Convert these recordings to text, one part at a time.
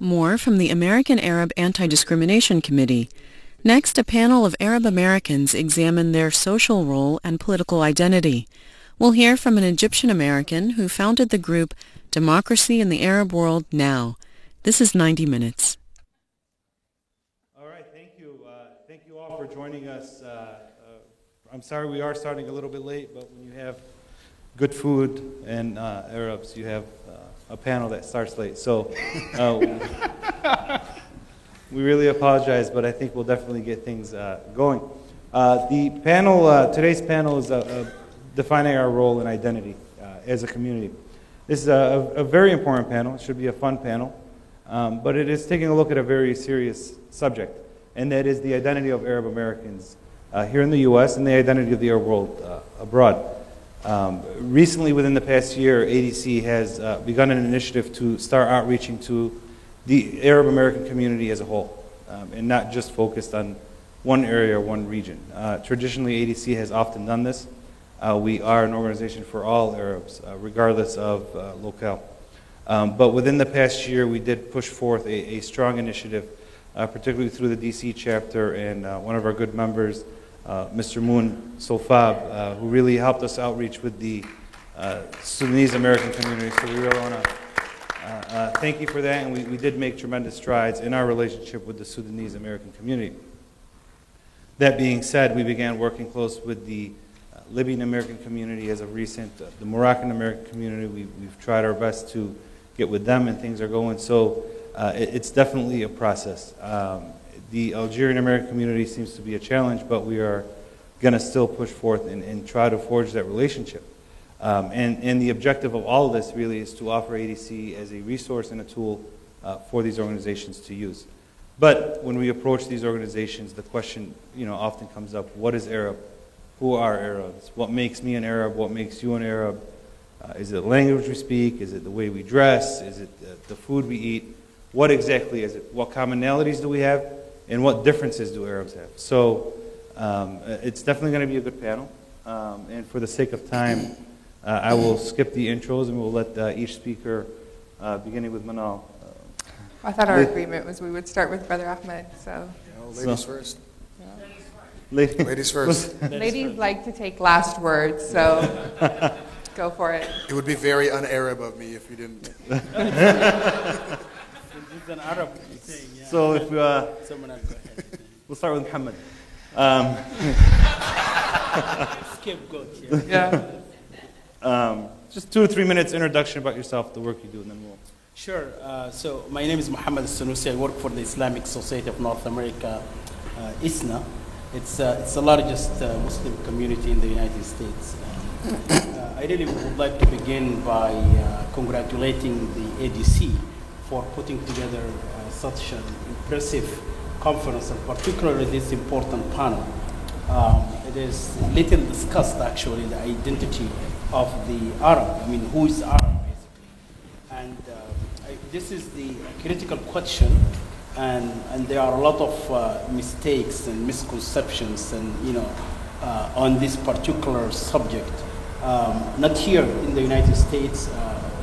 More from the American Arab Anti-Discrimination Committee. Next, a panel of Arab Americans examine their social role and political identity. We'll hear from an Egyptian American who founded the group Democracy in the Arab World Now. This is 90 Minutes. All right, thank you. Thank you all for joining us. I'm sorry we are starting a little bit late, but when you have good food and Arabs, you have a panel that starts late. So we really apologize, but I think we'll definitely get things going. The panel, today's panel is defining our role and identity as a community. This is a very important panel. It should be a fun panel, but it is taking a look at a very serious subject, and that is the identity of Arab Americans here in the U.S. and the identity of the Arab world abroad. Recently, within the past year, ADC has begun an initiative to start outreaching to the Arab American community as a whole, and not just focused on one area or one region. Traditionally, ADC has often done this. We are an organization for all Arabs, regardless of locale. But within the past year, we did push forth a strong initiative, particularly through the DC chapter, and one of our good members, Mr. Moon Sofab, who really helped us outreach with the Sudanese American community. So we really want to thank you for that, and we did make tremendous strides in our relationship with the Sudanese American community. That being said, we began working close with the Libyan American community as of recent, the Moroccan American community. We've tried our best to get with them, and things are going. So it's definitely a process. The Algerian American community seems to be a challenge, but we are going to still push forth and try to forge that relationship. And the objective of all of this really is to offer ADC as a resource and a tool for these organizations to use. But when we approach these organizations, the question often comes up: what is Arab? Who are Arabs? What makes me an Arab? What makes you an Arab? Is it the language we speak? Is it the way we dress? Is it the food we eat? What exactly is it? What commonalities do we have? And what differences do Arabs have? So it's definitely going to be a good panel. And for the sake of time, I will skip the intros and we'll let each speaker, beginning with Manal. I thought our agreement was we would start with Brother Ahmed. So ladies first. Yeah. Ladies first. Ladies like to take last words, so go for it. It would be very un-Arab of me if you didn't. It's an Arab thing, yeah. So if Someone else go ahead. we'll start with Muhammad. Scapegoat, yeah. Just 2 or 3 minutes introduction about yourself, the work you do, and then we'll... Sure. So my name is Muhammad Sanusi. I work for the Islamic Society of North America, ISNA. It's the largest Muslim community in the United States. I really would like to begin by congratulating the ADC for putting together such an impressive conference, and particularly this important panel. It is little discussed, actually, the identity of the Arab. I mean, who is Arab, basically? And this is the critical question, and there are a lot of mistakes and misconceptions, and on this particular subject. Not here in the United States,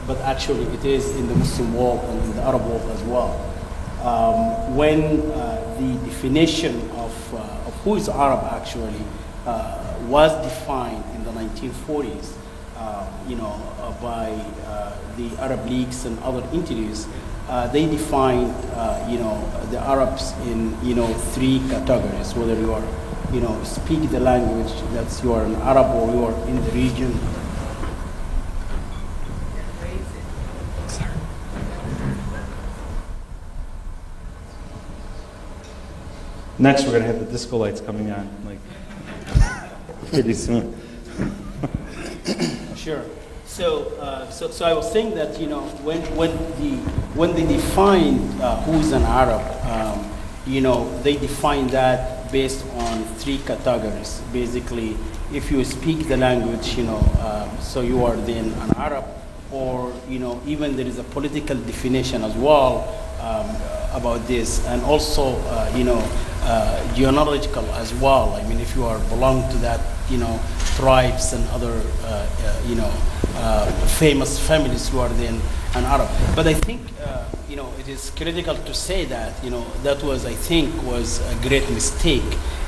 but actually it is in the Muslim world and in the Arab world as well. When the definition of who is Arab actually was defined in the 1940s, by the Arab Leagues and other entities, they defined, the Arabs in, 3 categories: whether you are, speak the language, that's you are an Arab, or you are in the region. Next, we're going to have the disco lights coming on, like, pretty soon. Sure. So I was saying that when they define who is an Arab, they define that based on 3 categories. Basically, if you speak the language, so you are then an Arab, or even there is a political definition as well about this, and also genealogical as well. I mean, if you are belong to that tribes and other famous families who are then an Arab. But I think it is critical to say that that was, I think, was a great mistake,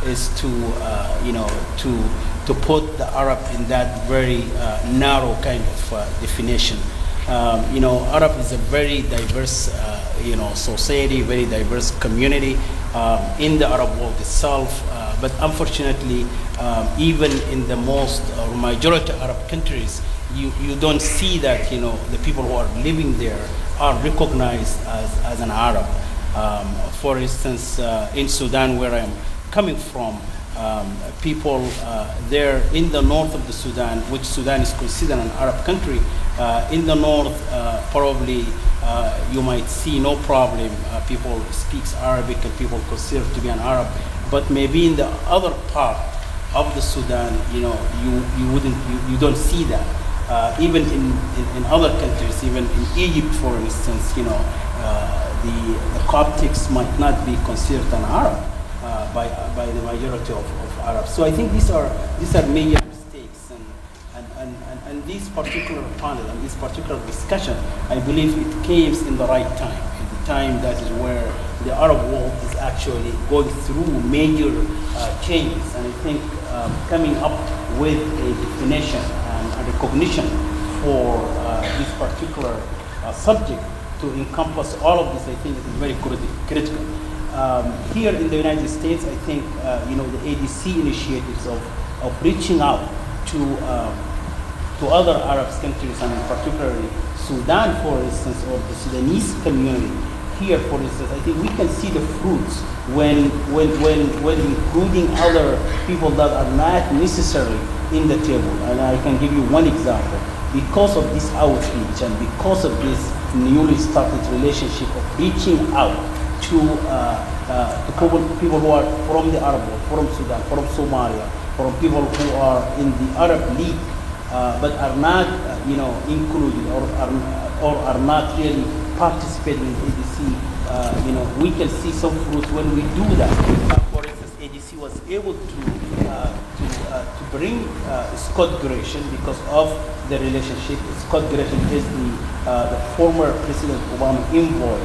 is to to put the Arab in that very narrow kind of definition. Arab is a very diverse society, very diverse community in the Arab world itself. But unfortunately, even in the most or majority Arab countries, you don't see that the people who are living there are recognized as an Arab. For instance, in Sudan, where I'm coming from, people there in the north of the Sudan, which Sudan is considered an Arab country, in the north probably you might see no problem. People speaks Arabic and people consider to be an Arab, but maybe in the other part of the Sudan, you don't see that. Even in other countries, even in Egypt, for instance, the Coptics might not be considered an Arab by the majority of Arabs. So I think these are major mistakes, and this particular panel and this particular discussion, I believe it came in the right time, at the time that is where the Arab world is actually going through major changes, and I think coming up with a definition and recognition for this particular subject to encompass all of this, I think it is very critical. Here in the United States, I think the ADC initiatives of reaching out to other Arab countries, and particularly Sudan, for instance, or the Sudanese community here, for instance, I think we can see the fruits when including other people that are not necessarily in the table. And I can give you one example. Because of this outreach and because of this newly started relationship of reaching out to people who are from the Arab world, from Sudan, from Somalia, from people who are in the Arab League, but are not, included or are not really participating in ADC. We can see some fruits when we do that. For instance, ADC was able to bring Scott Gratian because of the relationship. Scott Gratian is the former President Obama envoy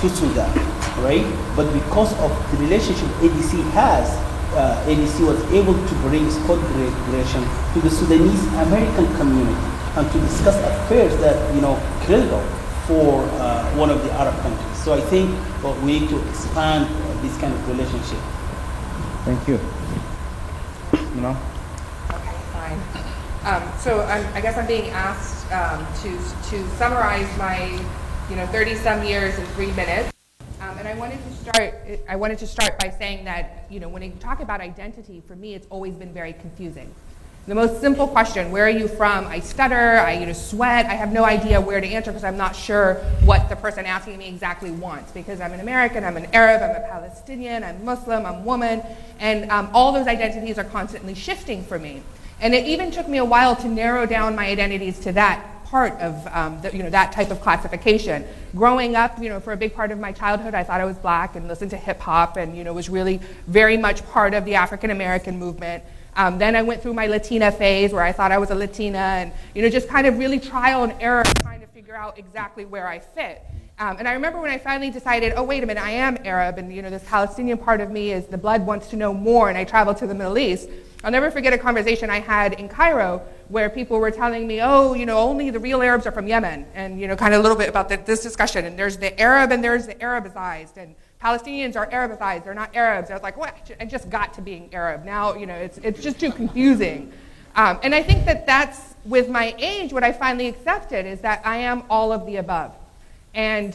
to Sudan, right? But because of the relationship ADC has, ADC was able to bring Scott Gratian to the Sudanese American community and to discuss affairs that critical for one of the Arab countries. So I think we need to expand this kind of relationship. Thank you. Okay, fine. So I guess I'm being asked to summarize my 30-some years in 3 minutes. And I wanted to start by saying that when I talk about identity, for me it's always been very confusing. The most simple question, where are you from? I stutter, I sweat, I have no idea where to answer because I'm not sure what the person asking me exactly wants, because I'm an American, I'm an Arab, I'm a Palestinian, I'm Muslim, I'm woman, and all those identities are constantly shifting for me. And it even took me a while to narrow down my identities to that part of that type of classification. Growing up, for a big part of my childhood, I thought I was black and listened to hip hop and was really very much part of the African American movement. Then I went through my Latina phase where I thought I was a Latina, and just kind of really trial and error trying to figure out exactly where I fit. And I remember when I finally decided, oh wait a minute, I am Arab, and this Palestinian part of me is the blood wants to know more, and I traveled to the Middle East. I'll never forget a conversation I had in Cairo where people were telling me, oh, only the real Arabs are from Yemen, and kind of a little bit about this discussion, and there's the Arab and there's the Arabicized, and Palestinians are Arabicized, they're not Arabs. I was like, what? I just got to being Arab. Now, it's just too confusing. And I think that's, with my age, what I finally accepted is that I am all of the above. And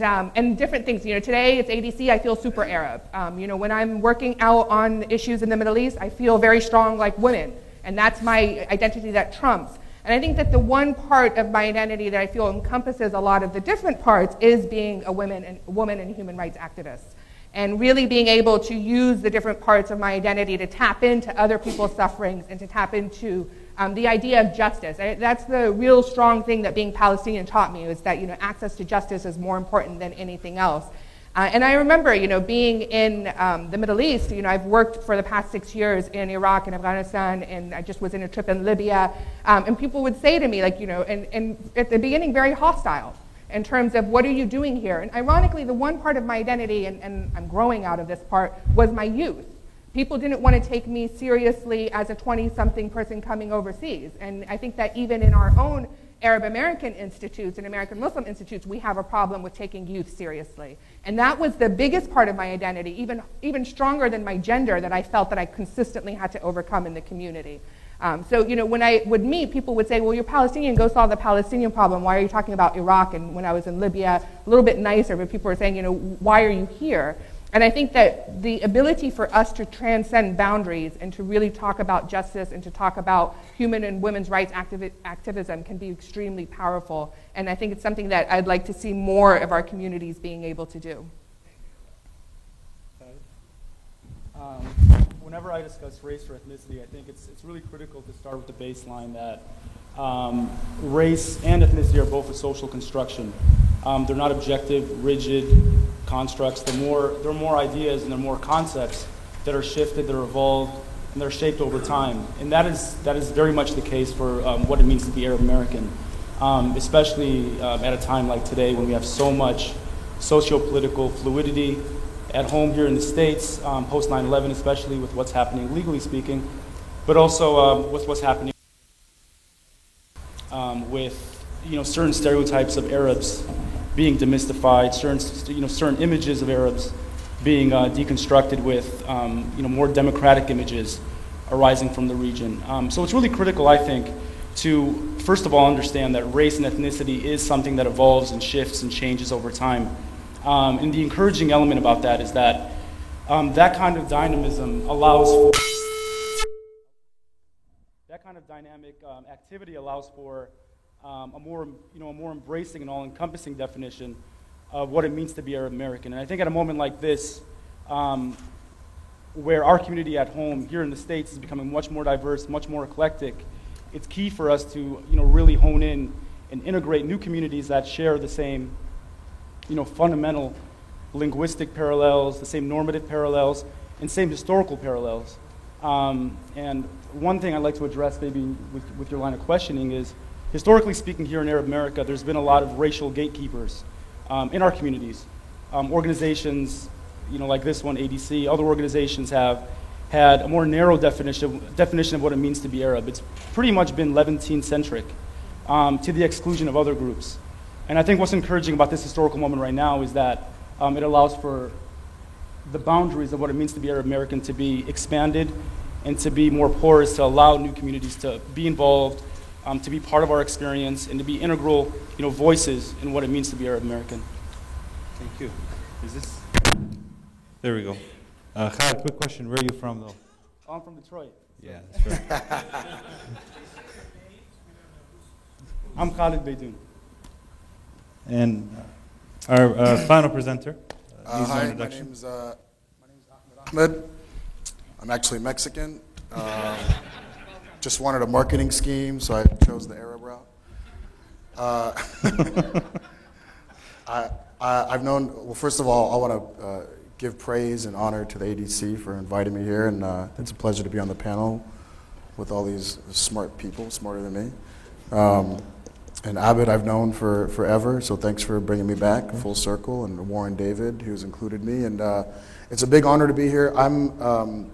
different things. Today it's ADC, I feel super Arab. When I'm working out on issues in the Middle East, I feel very strong like women. And that's my identity that trumps. And I think that the one part of my identity that I feel encompasses a lot of the different parts is being a woman and human rights activist. And really being able to use the different parts of my identity to tap into other people's sufferings and to tap into the idea of justice. That's the real strong thing that being Palestinian taught me, is that access to justice is more important than anything else. And I remember, being in the Middle East, I've worked for the past 6 years in Iraq and Afghanistan, and I just was in a trip in Libya, and people would say to me, and at the beginning, very hostile in terms of, what are you doing here? And ironically, the one part of my identity, and I'm growing out of this part, was my youth. People didn't want to take me seriously as a 20-something person coming overseas. And I think that even in our own Arab American institutes and American Muslim institutes, we have a problem with taking youth seriously. And that was the biggest part of my identity, even stronger than my gender, that I felt that I consistently had to overcome in the community. So when I would meet, people would say, well, you're Palestinian, go solve the Palestinian problem. Why are you talking about Iraq? And when I was in Libya, a little bit nicer, but people were saying, why are you here? And I think that the ability for us to transcend boundaries and to really talk about justice and to talk about human and women's rights activism can be extremely powerful. And I think it's something that I'd like to see more of our communities being able to do. Whenever I discuss race or ethnicity, I think it's really critical to start with the baseline that race and ethnicity are both a social construction. They're not objective, rigid constructs. They're more ideas and they're more concepts that are shifted, that are evolved, and they're shaped over time. And that is very much the case for what it means to be Arab American, especially at a time like today when we have so much socio-political fluidity at home here in the States, post 9/11, especially with what's happening legally speaking, but also with what's happening with certain stereotypes of Arabs being demystified, certain images of Arabs being deconstructed with more democratic images arising from the region. So it's really critical, I think, to first of all understand that race and ethnicity is something that evolves and shifts and changes over time. And the encouraging element about that is that that kind of dynamism allows for that kind of dynamic activity allows for a more embracing and all-encompassing definition of what it means to be Arab American. And I think at a moment like this, where our community at home here in the States is becoming much more diverse, much more eclectic, it's key for us to really hone in and integrate new communities that share the same fundamental linguistic parallels, the same normative parallels, and same historical parallels. And one thing I'd like to address maybe with your line of questioning is, historically speaking here in Arab America, there's been a lot of racial gatekeepers in our communities. Organizations like this one, ADC, other organizations have had a more narrow definition of what it means to be Arab. It's pretty much been Levantine-centric to the exclusion of other groups. And I think what's encouraging about this historical moment right now is that it allows for the boundaries of what it means to be Arab American to be expanded and to be more porous, to allow new communities to be involved, to be part of our experience, and to be integral voices in what it means to be Arab American. Thank you. Is this? There we go. Khaled, quick question. Where are you from, though? I'm from Detroit. Yeah, that's right. I'm Khalid Beydoun. And our final presenter. Hi, my name's Ahmed. I'm actually Mexican. Just wanted a marketing scheme, so I chose the Arab route. I've known, well, first of all, I want to give praise and honor to the ADC for inviting me here, and it's a pleasure to be on the panel with all these smart people, smarter than me. And Abed I've known for forever, so thanks for bringing me back full circle, and Warren David, who's included me. And it's a big honor to be here. I'm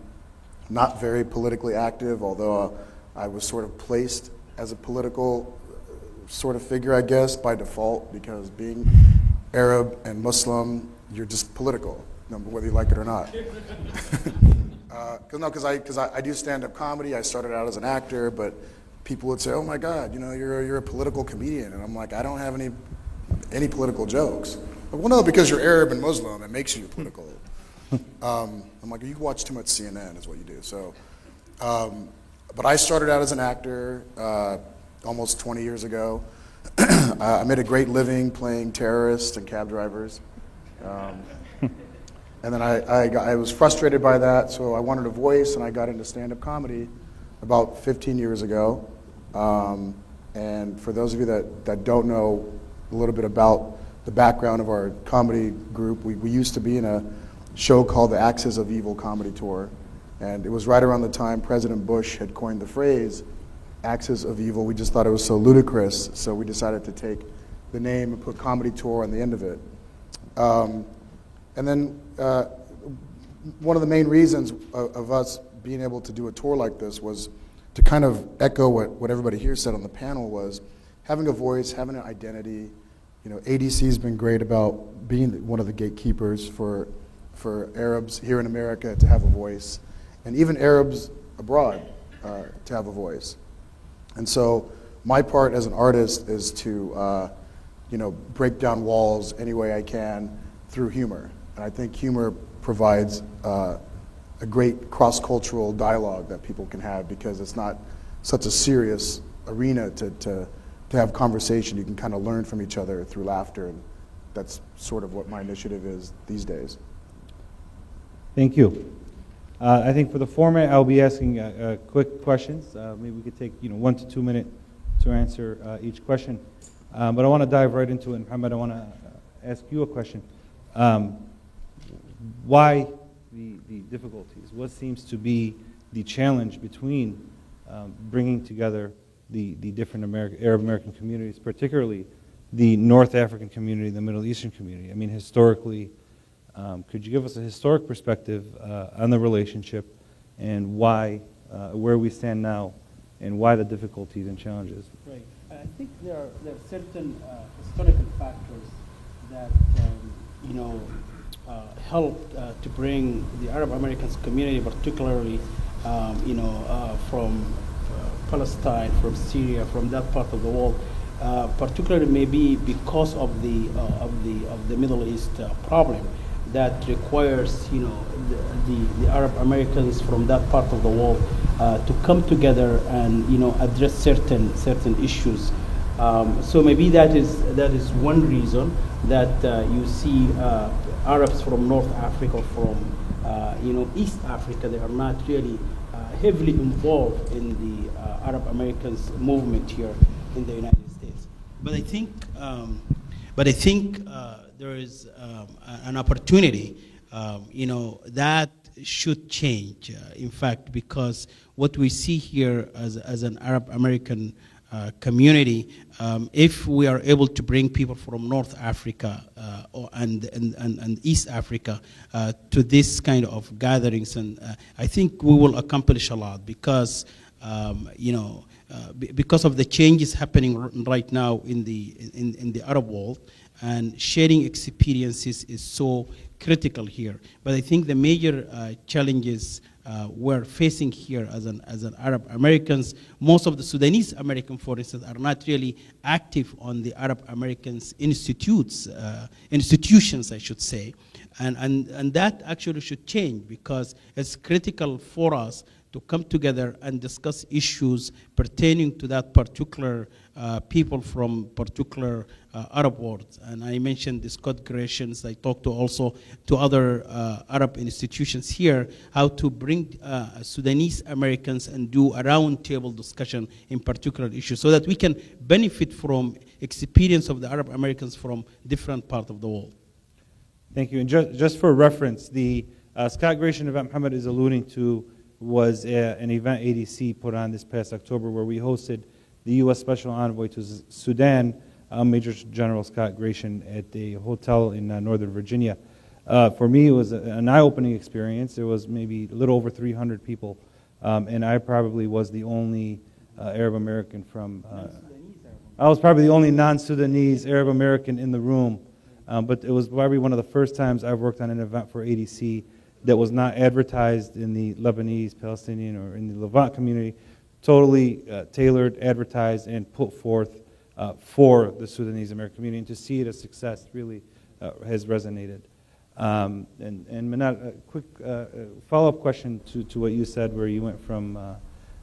not very politically active, although I was sort of placed as a political sort of figure, I guess, by default, because being Arab and Muslim, you're just political, whether you like it or not. Because I do stand-up comedy. I started out as an actor, but people would say, "Oh my God, you're a political comedian," and I'm like, I don't have any political jokes. Well, no, because you're Arab and Muslim, it makes you political. I'm like, you watch too much CNN, is what you do. So, but I started out as an actor almost 20 years ago. I made a great living playing terrorists and cab drivers. And then I was frustrated by that, so I wanted a voice, and I got into stand-up comedy about 15 years ago. And for those of you that don't know a little bit about the background of our comedy group, we used to be in a show called the Axis of Evil Comedy Tour. And it was right around the time President Bush had coined the phrase Axis of Evil. We just thought it was so ludicrous, so we decided to take the name and put Comedy Tour on the end of it. And then one of the main reasons of us being able to do a tour like this was to kind of echo what everybody here said on the panel, was having a voice, having an identity. You know, ADC has been great about being one of the gatekeepers for Arabs here in America to have a voice, and even Arabs abroad to have a voice. And so my part as an artist is to break down walls any way I can through humor. And I think humor provides a great cross-cultural dialogue that people can have, because it's not such a serious arena to have conversation. You can kind of learn from each other through laughter, and that's sort of what my initiative is these days. Thank you. I think for the format, I'll be asking quick questions. Maybe we could take 1 to 2 minutes to answer each question. But I want to dive right into it. And Muhammad, I want to ask you a question. Why the difficulties? What seems to be the challenge between bringing together the different Arab American communities, particularly the North African community, the Middle Eastern community? I mean, historically, could you give us a historic perspective on the relationship and why, where we stand now, and why the difficulties and challenges? Right. I think there are certain historical factors that helped to bring the Arab American community, particularly from Palestine, from Syria, from that part of the world, particularly maybe because of the Middle East problem that requires the Arab Americans from that part of the world to come together and address certain issues. So maybe that is one reason that you see Arabs from North Africa, from East Africa, they are not really heavily involved in the Arab Americans movement here in the United States. But I think there is an opportunity, that should change. In fact, because what we see here as an Arab American community, if we are able to bring people from North Africa and East Africa to this kind of gatherings, and I think we will accomplish a lot, because because of the changes happening right now in the Arab world, and sharing experiences is so critical here. But I think the major challenges we're facing here as an Arab Americans, most of the Sudanese American, for instance, are not really active on the Arab Americans institutions, I should say, and that actually should change, because it's critical for us to come together and discuss issues pertaining to that particular people from particular Arab world. And I mentioned the Scott Gratians. I talked also to other Arab institutions here, how to bring Sudanese Americans and do a roundtable discussion in particular issues, so that we can benefit from experience of the Arab Americans from different parts of the world. Thank you. And just for reference, the Scott Gratian event Muhammad is alluding to was an event ADC put on this past October, where we hosted the U.S. Special Envoy to Sudan, Major General Scott Gratian, at a hotel in Northern Virginia. For me, it was an eye-opening experience. There was maybe a little over 300 people, and I probably was the only Arab American from... I was probably the only non-Sudanese Arab American in the room, but it was probably one of the first times I've worked on an event for ADC that was not advertised in the Lebanese, Palestinian, or in the Levant community, totally tailored, advertised, and put forth for the Sudanese American community. And to see it a success really has resonated. And Manat, a quick follow-up question to what you said, where you went from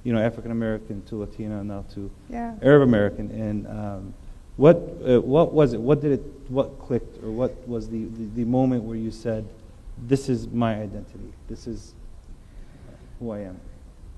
African American to Latina, now to Arab American. And what was it? What clicked, or what was the moment where you said, "This is my identity. This is who I am"?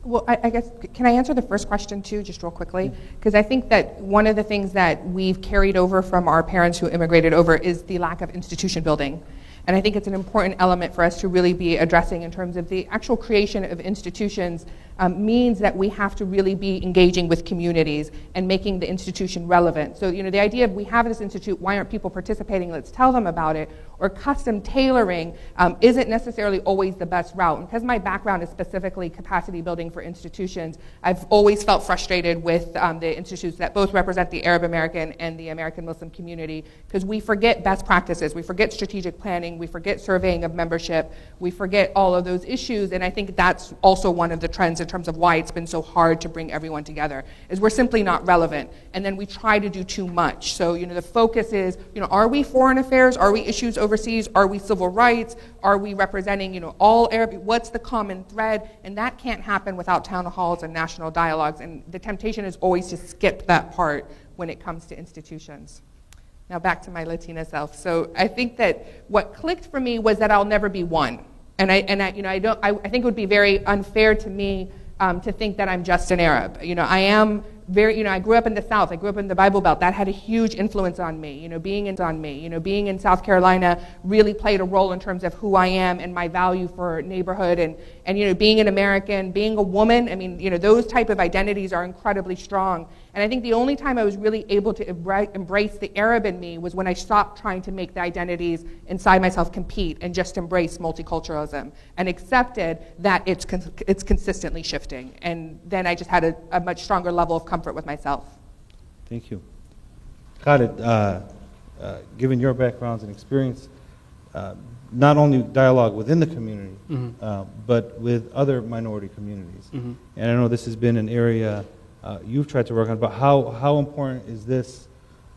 Well, I guess, can I answer the first question too, just real quickly? Because I think that one of the things that we've carried over from our parents who immigrated over is the lack of institution building. And I think it's an important element for us to really be addressing in terms of the actual creation of institutions means that we have to really be engaging with communities and making the institution relevant. So, the idea of we have this institute, why aren't people participating? Let's tell them about it. Or custom tailoring isn't necessarily always the best route. And because my background is specifically capacity building for institutions, I've always felt frustrated with the institutes that both represent the Arab American and the American Muslim community, because we forget best practices, we forget strategic planning, we forget surveying of membership, we forget all of those issues, and I think that's also one of the trends in terms of why it's been so hard to bring everyone together, is we're simply not relevant, and then we try to do too much. So, the focus is, are we foreign affairs? Are we issues overseas? Are we civil rights? Are we representing, all Arab? What's the common thread? And that can't happen without town halls and national dialogues, and the temptation is always to skip that part when it comes to institutions. Now back to my Latina self. So I think that what clicked for me was that I'll never be one. And I think it would be very unfair to me to think that I'm just an Arab. I am very, I grew up in the South. I grew up in the Bible Belt. That had a huge influence on me. Being in South Carolina really played a role in terms of who I am and my value for neighborhood and being an American, being a woman. Those type of identities are incredibly strong. And I think the only time I was really able to embrace the Arab in me was when I stopped trying to make the identities inside myself compete and just embrace multiculturalism and accepted that it's consistently shifting. And then I just had a much stronger level of comfort with myself. Thank you. Khalid, given your backgrounds and experience, not only dialogue within the community, but with other minority communities. And I know this has been an area you've tried to work on, but how important is this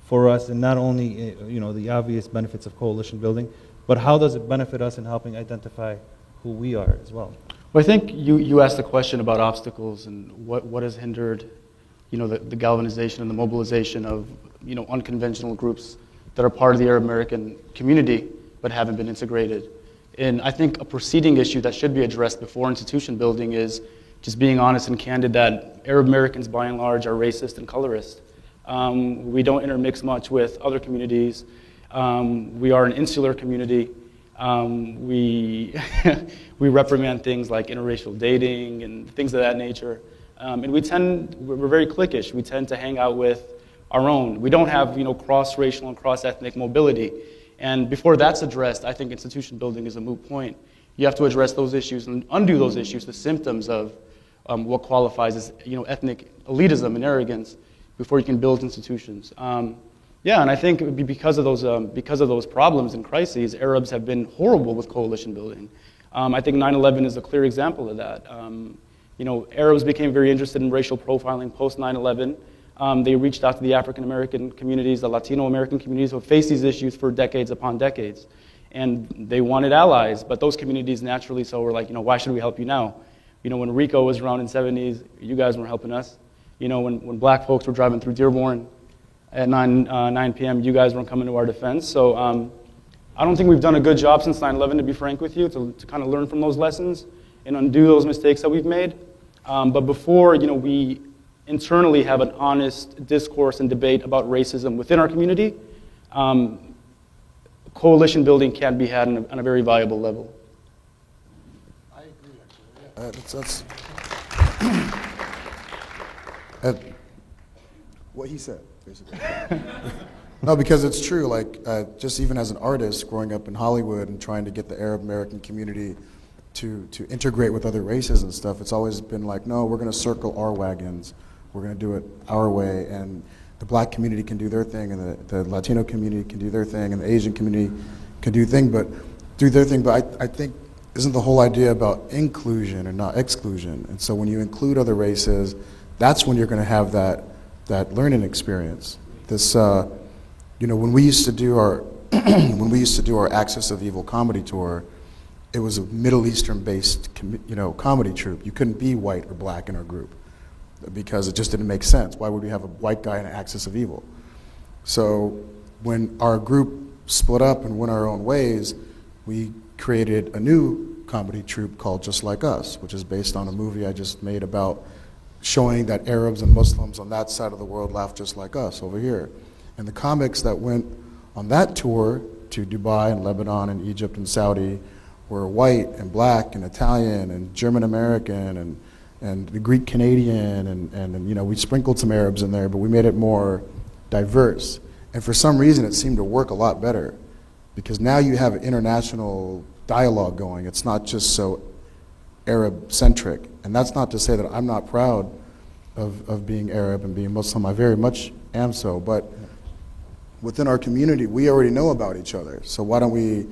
for us, and not only the obvious benefits of coalition building, but how does it benefit us in helping identify who we are as well? Well, I think you asked the question about obstacles and what has hindered the galvanization and the mobilization of unconventional groups that are part of the Arab American community but haven't been integrated. And I think a preceding issue that should be addressed before institution building is just being honest and candid that Arab Americans, by and large, are racist and colorist. We don't intermix much with other communities. We are an insular community. We reprimand things like interracial dating and things of that nature. And we're very cliquish. We tend to hang out with our own. We don't have cross-racial and cross-ethnic mobility. And before that's addressed, I think institution building is a moot point. You have to address those issues and undo those issues, the symptoms of what qualifies as ethnic elitism and arrogance, before you can build institutions. And I think it would be because of those problems and crises, Arabs have been horrible with coalition building. I think 9/11 is a clear example of that. Arabs became very interested in racial profiling post 9/11. They reached out to the African American communities, the Latino American communities who have faced these issues for decades upon decades. And they wanted allies, but those communities naturally were like, why should we help you now? When RICO was around in the 70s, you guys weren't helping us. When black folks were driving through Dearborn at 9 p.m., you guys weren't coming to our defense. So I don't think we've done a good job since 9/11, to be frank with you, to kind of learn from those lessons and undo those mistakes that we've made. But before, we internally have an honest discourse and debate about racism within our community, coalition building can be had on a very viable level. I agree, actually. That's what he said, basically. No, because it's true. Just even as an artist growing up in Hollywood and trying to get the Arab American community to integrate with other races and stuff, it's always been like, no, we're going to circle our wagons. We're going to do it our way, and the black community can do their thing, and the Latino community can do their thing, and the Asian community can do their thing. But I think, isn't the whole idea about inclusion and not exclusion? And so when you include other races, that's when you're going to have that learning experience. This, when we used to do our Axis of Evil comedy tour, it was a Middle Eastern-based comedy troupe. You couldn't be white or black in our group, because it just didn't make sense. Why would we have a white guy in an Axis of Evil? So when our group split up and went our own ways, we created a new comedy troupe called Just Like Us, which is based on a movie I just made about showing that Arabs and Muslims on that side of the world laugh just like us over here. And the comics that went on that tour to Dubai and Lebanon and Egypt and Saudi were white and black and Italian and German American and the Greek Canadian and you know, we sprinkled some Arabs in there, but we made it more diverse. And for some reason it seemed to work a lot better because now you have an international dialogue going. It's not just so Arab-centric. And that's not to say that I'm not proud of being Arab and being Muslim. I very much am so, but within our community, we already know about each other. So why don't we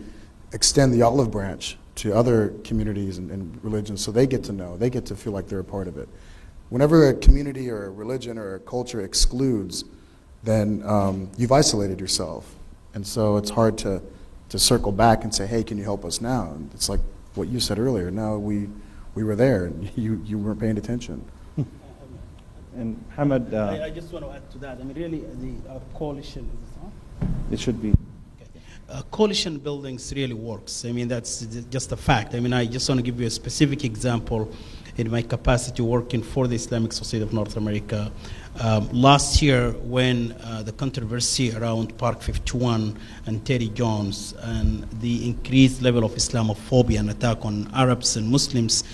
extend the olive branch to other communities and religions so they get to know, they get to feel like they're a part of it. Whenever a community or a religion or a culture excludes, then you've isolated yourself. And so it's hard to circle back and say, hey, can you help us now? And it's like what you said earlier. No, we were there and you weren't paying attention. And Hamad, I just want to add to that. I mean, really, the coalition, is this on? it should be. Coalition buildings really works. I mean, that's just a fact. I mean, I just want to give you a specific example in my capacity working for the Islamic Society of North America. Last year, when the controversy around Park 51 and Terry Jones and the increased level of Islamophobia and attack on Arabs and Muslims,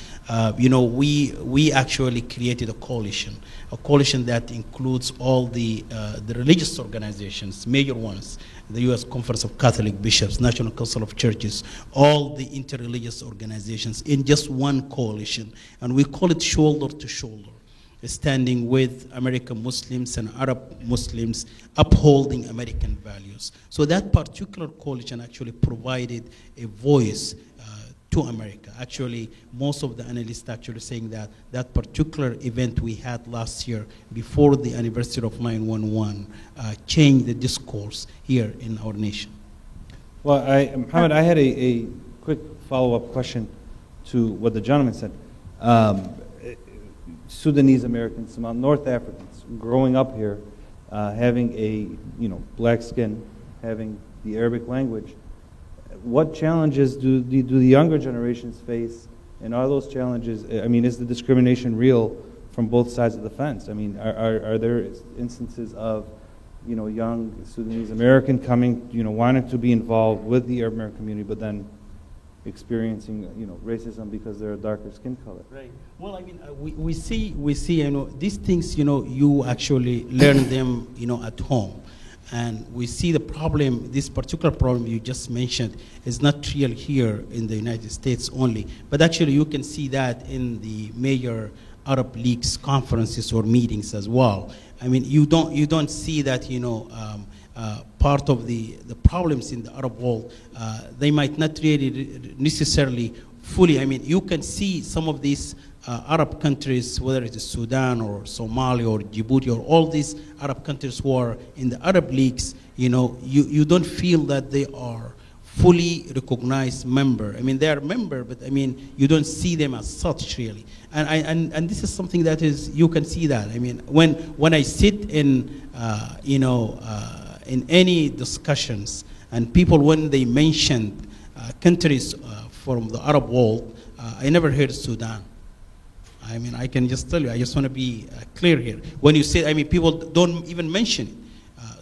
you know, we actually created a coalition that includes all the religious organizations, major ones, the U.S. Conference of Catholic Bishops, National Council of Churches, all the interreligious organizations in just one coalition. And we call it shoulder to shoulder, standing with American Muslims and Arab Muslims, upholding American values. So that particular coalition actually provided a voice to America. Actually, most of the analysts actually saying that that particular event we had last year before the anniversary of 9/11 changed the discourse here in our nation. Well, Mohammed, I had a quick follow-up question to what the gentleman said. Sudanese Americans, some North Africans, growing up here, having a black skin, having the Arabic language. What challenges do the younger generations face, and are those challenges? I mean, is the discrimination real from both sides of the fence? I mean, are there instances of young Sudanese American coming, wanting to be involved with the Arab American community, but then experiencing racism because they're a darker skin color? Right. Well, I mean, we see these things. You actually learn them at home. And we see the problem, this particular problem you just mentioned, is not real here in the United States only, but actually you can see that in the major Arab League's conferences or meetings as well. I mean, you don't see that part of the problems in the Arab world. They might not really necessarily fully. I mean, you can see some of these Arab countries, whether it is Sudan or Somalia or Djibouti or all these Arab countries who are in the Arab leagues, you don't feel that they are fully recognized member. I mean, they are a member, but I mean, you don't see them as such really. And this is something that is, you can see that. I mean, when I sit in, in any discussions and people, when they mention countries from the Arab world, I never heard Sudan. I mean, I can just tell you, I just want to be clear here. When you say, I mean, people don't even mention it.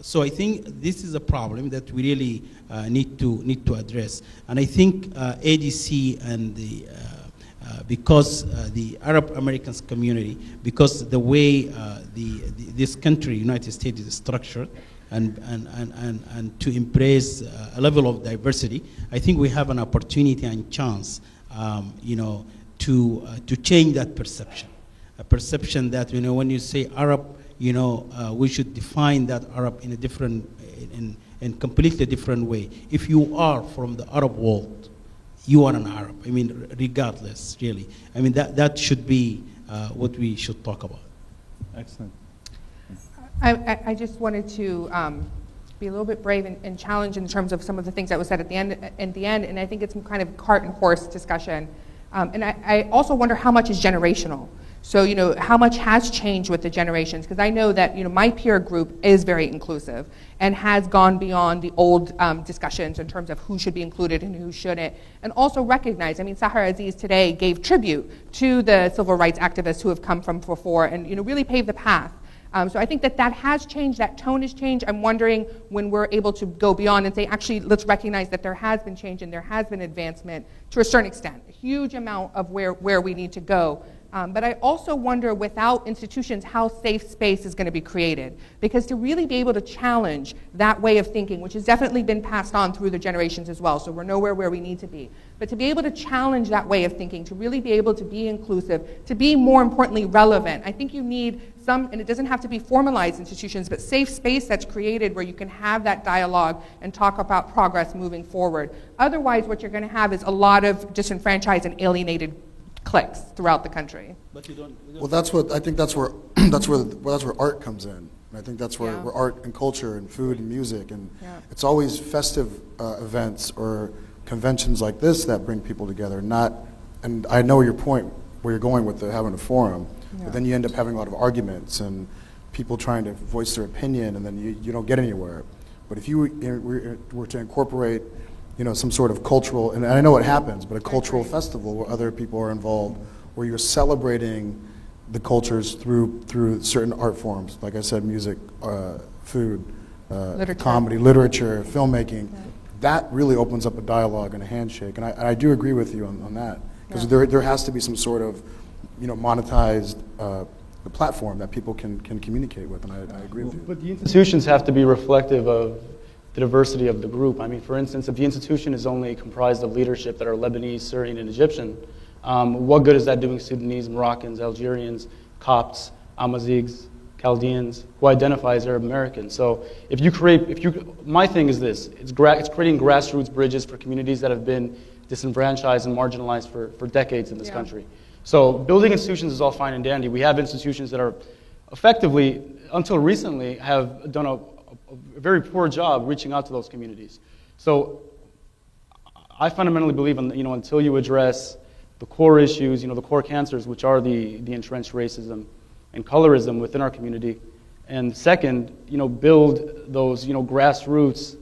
So I think this is a problem that we really need to address. And I think ADC and because the Arab Americans community, because the way this country, United States, is structured, and to embrace a level of diversity, I think we have an opportunity and chance, to change that perception. A perception that, when you say Arab, we should define that Arab in a different, in completely different way. If you are from the Arab world, you are an Arab. I mean, regardless, really. I mean, that should be what we should talk about. Excellent. I just wanted to be a little bit brave and challenge in terms of some of the things that was said at the end, and I think it's some kind of cart and horse discussion. And I also wonder how much is generational. So, how much has changed with the generations? Because I know that, my peer group is very inclusive and has gone beyond the old discussions in terms of who should be included and who shouldn't. And also recognize, Sahar Aziz today gave tribute to the civil rights activists who have come from before and, really paved the path. So I think that has changed, that tone has changed. I'm wondering when we're able to go beyond and say, actually, let's recognize that there has been change and there has been advancement to a certain extent, a huge amount of where we need to go. But I also wonder, without institutions, how safe space is going to be created. Because to really be able to challenge that way of thinking, which has definitely been passed on through the generations as well, so we're nowhere where we need to be. But to be able to challenge that way of thinking, to really be able to be inclusive, to be more importantly relevant, I think you need some, and it doesn't have to be formalized institutions, but safe space that's created where you can have that dialogue and talk about progress moving forward. Otherwise, what you're going to have is a lot of disenfranchised and alienated cliques throughout the country. But you don't. Well, that's where art comes in. And I think that's where art and culture and food and music and it's always festive events or conventions like this that bring people together. And I know your point where you're going with having a forum, but then you end up having a lot of arguments and people trying to voice their opinion, and then you don't get anywhere. But if you were to incorporate, some sort of cultural, and I know it happens, but a cultural festival where other people are involved, where you're celebrating the cultures through certain art forms, like I said, music, food, comedy, literature, filmmaking, that really opens up a dialogue and a handshake. And I do agree with you on that, because there has to be some sort of, monetized platform that people can communicate with, and I agree with you. But the institutions have to be reflective of the diversity of the group. For instance, if the institution is only comprised of leadership that are Lebanese, Syrian, and Egyptian, what good is that doing Sudanese, Moroccans, Algerians, Copts, Amazighs, Chaldeans, who identify as Arab Americans? So my thing is this, it's creating grassroots bridges for communities that have been disenfranchised and marginalized for decades in this country. So building institutions is all fine and dandy. We have institutions that are effectively, until recently, have done a very poor job reaching out to those communities. So I fundamentally believe until you address the core issues, the core cancers, which are the entrenched racism and colorism within our community, and second, build those grassroots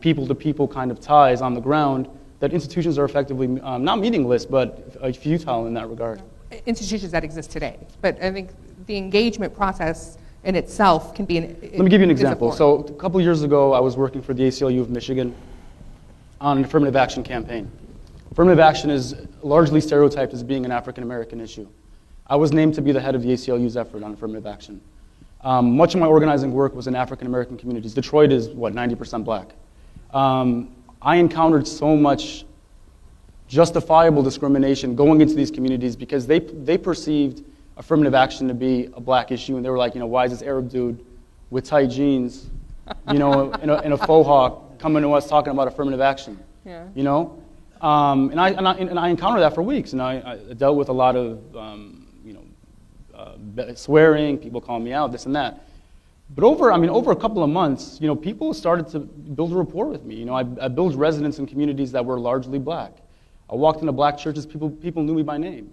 people-to-people kind of ties on the ground, that institutions are effectively not meaningless, but futile in that regard. Institutions that exist today, but I think the engagement process in itself can be Let me give you an example. So a couple years ago, I was working for the ACLU of Michigan on an affirmative action campaign. Affirmative action is largely stereotyped as being an African-American issue. I was named to be the head of the ACLU's effort on affirmative action. Much of my organizing work was in African-American communities. Detroit is, 90% black. I encountered so much justifiable discrimination going into these communities because they perceived affirmative action to be a black issue, and they were like, why is this Arab dude with tight jeans, in a faux hawk coming to us talking about affirmative action, And I encountered that for weeks, and I dealt with a lot of, swearing, people calling me out, this and that. But over a couple of months, people started to build a rapport with me. I built residence in communities that were largely black. I walked into black churches, people knew me by name.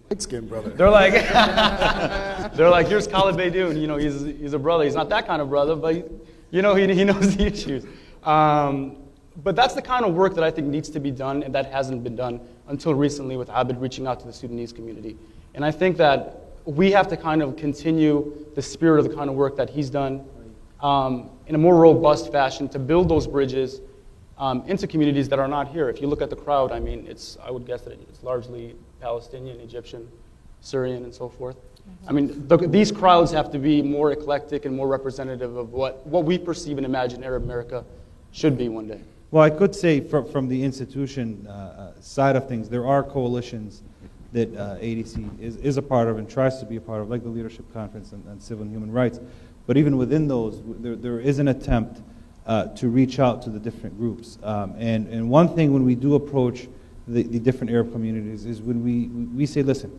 Light skin brother. They're like, here's Khalid Beydoun. He's a brother. He's not that kind of brother, but he knows the issues. But that's the kind of work that I think needs to be done, and that hasn't been done until recently with Abid reaching out to the Sudanese community. And I think that we have to kind of continue the spirit of the kind of work that he's done in a more robust fashion to build those bridges into communities that are not here. If you look at the crowd, I would guess that it's largely Palestinian, Egyptian, Syrian, and so forth. These crowds have to be more eclectic and more representative of what we perceive and imagine Arab America should be one day. Well, I could say from the institution side of things, there are coalitions that ADC is a part of and tries to be a part of, like the Leadership Conference on Civil and Human Rights. But even within those, there is an attempt to reach out to the different groups. And one thing when we do approach the different Arab communities is when we say, listen,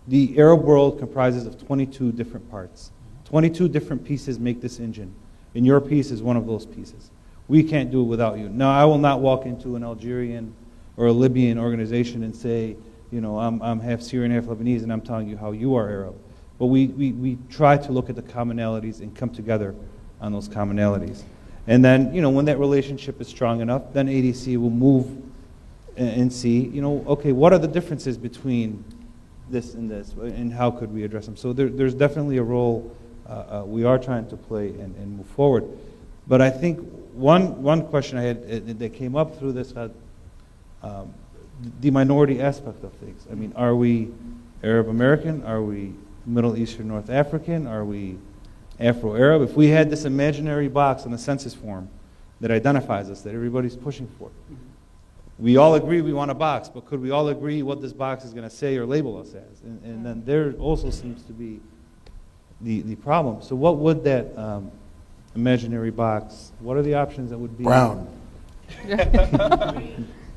the Arab world comprises of 22 different parts. 22 different pieces make this engine, and your piece is one of those pieces. We can't do it without you. Now, I will not walk into an Algerian or a Libyan organization and say, you know, I'm half Syrian, half Lebanese, and I'm telling you how you are Arab. But we try to look at the commonalities and come together on those commonalities. And then, you know, when that relationship is strong enough, then ADC will move and see, you know, okay, what are the differences between this and this, and how could we address them? So there's definitely a role we are trying to play and move forward. But I think one question I had that came up through this had the minority aspect of things. I mean, are we Arab American? Are we Middle Eastern North African? Are we Afro-Arab? If we had this imaginary box on the census form that identifies us, that everybody's pushing for, we all agree we want a box, but could we all agree what this box is going to say or label us as? And then there also seems to be the problem. So what would that imaginary box, what are the options that would be? Brown.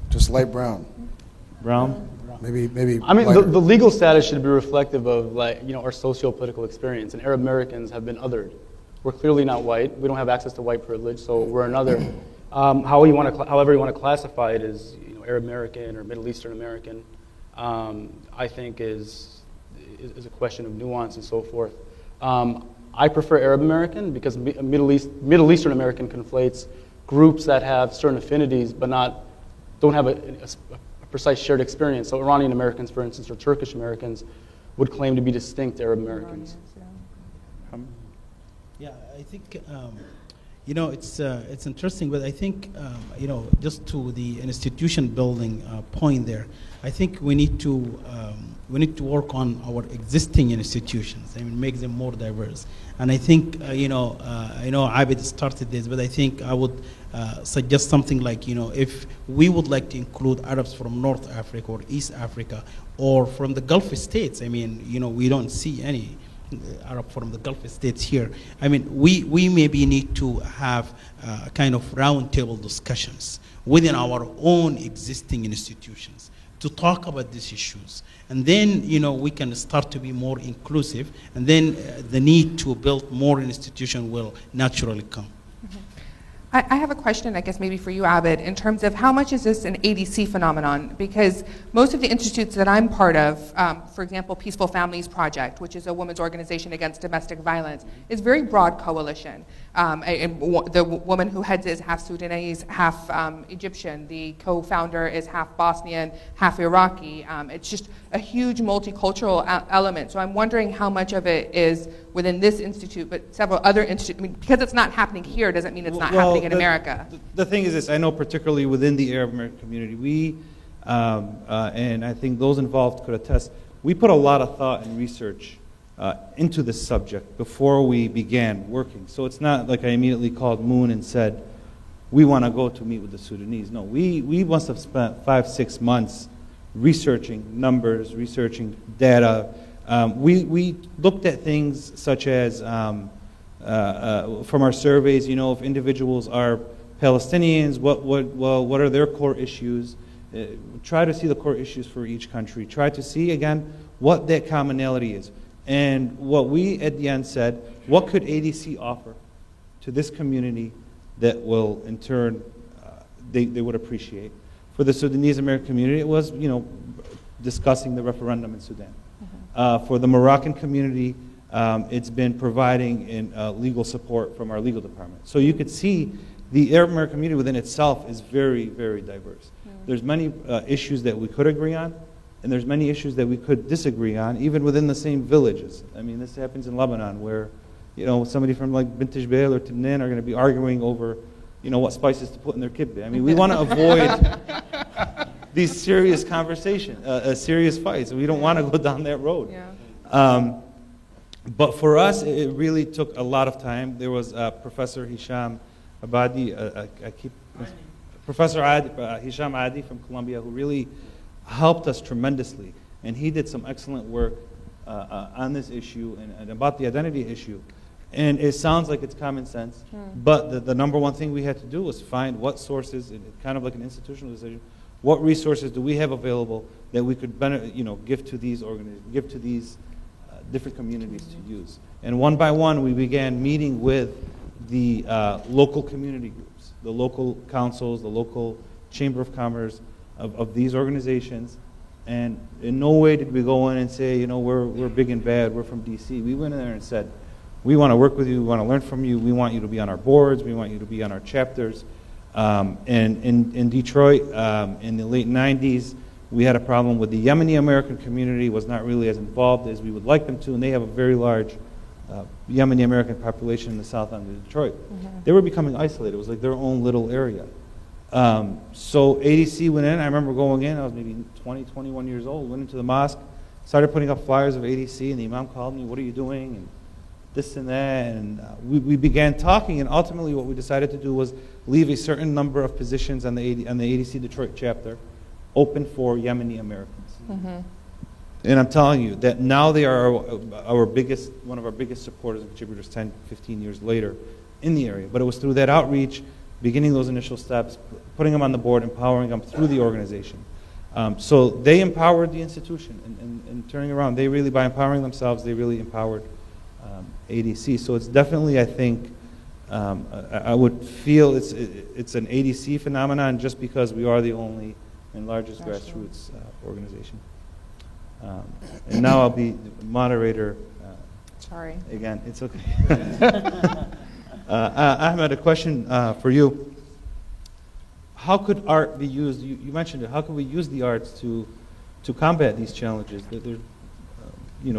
Just light brown. Brown? Maybe. I mean, lighter. the legal status should be reflective of, like, you know, our socio-political experience. And Arab Americans have been othered. We're clearly not white. We don't have access to white privilege, so we're another. However you want to classify it as, you know, Arab American or Middle Eastern American, I think is a question of nuance and so forth. I prefer Arab American because Middle Eastern American conflates groups that have certain affinities but don't have a precise shared experience. So Iranian Americans, for instance, or Turkish Americans would claim to be distinct Arab Americans. Yeah, I think you know, it's interesting, but I think you know, just to the institution building point there, I think we need to work on our existing institutions. I mean, make them more diverse. And I think you know, I know Abid started this, but I think I would suggest something like, you know, if we would like to include Arabs from North Africa or East Africa or from the Gulf states. I mean, you know, we don't see any Arab from the Gulf states here. I mean, we maybe need to have kind of roundtable discussions within our own existing institutions to talk about these issues. And then, you know, we can start to be more inclusive, and then the need to build more institutions will naturally come. I have a question, I guess maybe for you, Abid, in terms of how much is this an ADC phenomenon? Because most of the institutes that I'm part of, for example, Peaceful Families Project, which is a women's organization against domestic violence, is a very broad coalition. The woman who heads it is half Sudanese, half Egyptian. The co-founder is half Bosnian, half Iraqi. It's just a huge multicultural element. So I'm wondering how much of it is within this institute, but several other institutes. I mean, because it's not happening here doesn't mean it's not happening in America. The thing is this, I know particularly within the Arab American community, we, and I think those involved could attest, we put a lot of thought and research into this subject before we began working. So it's not like I immediately called Moon and said, we want to go to meet with the Sudanese. No, we must have spent 5-6 months researching numbers, researching data. We looked at things such as, from our surveys, you know, if individuals are Palestinians, what are their core issues? Try to see the core issues for each country. Try to see, again, what that commonality is. And what we, at the end, said, what could ADC offer to this community that will, in turn, they would appreciate? For the Sudanese American community, it was, you know, discussing the referendum in Sudan. For the Moroccan community, it's been providing legal support from our legal department. So you could see the Arab American community within itself is very, very diverse. There's many issues that we could agree on, and there's many issues that we could disagree on, even within the same villages. I mean, this happens in Lebanon, where, you know, somebody from like Bint Jbeil or Tibnan are going to be arguing over, you know, what spices to put in their kibbeh. I mean, we want to avoid these serious conversations, serious fights. We don't want to go down that road. Yeah. But for us, it really took a lot of time. There was Professor Hisham Abadi, Professor Hisham Adi from Columbia, who really helped us tremendously. And he did some excellent work on this issue and about the identity issue. And it sounds like it's common sense, but the number one thing we had to do was find what sources, kind of like an institutional decision, what resources do we have available that we could give to these different communities to use. And one by one, we began meeting with the local community groups, the local councils, the local chamber of commerce of these organizations, And in no way did we go in and say, you know, we're big and bad, we're from DC. We went in there and said, we want to work with you, we want to learn from you, we want you to be on our boards, we want you to be on our chapters. And in Detroit, in the late 90s, we had a problem with the Yemeni American community was not really as involved as we would like them to, and they have a very large Yemeni American population in the south end of Detroit. They were becoming isolated. It was like their own little area. So ADC went in. I remember going in. I was maybe 20, 21 years old. Went into the mosque, started putting up flyers of ADC, and the imam called me, "What are you doing?" And this and that. And we began talking, and ultimately what we decided to do was leave a certain number of positions on the ADC Detroit chapter open for Yemeni Americans. And I'm telling you that now they are one of our biggest supporters and contributors 10, 15 years later in the area. But it was through that outreach, beginning those initial steps, putting them on the board, empowering them through the organization. So they empowered the institution and turning around. They really, by empowering themselves, they really empowered ADC. So it's definitely, I think, I would feel it's an ADC phenomenon just because we are the only and largest grassroots organization. And now I'll be the moderator. Sorry. Again, it's okay. Ahmed, a question for you. How could art be used? You mentioned it. How can we use the arts to combat these challenges that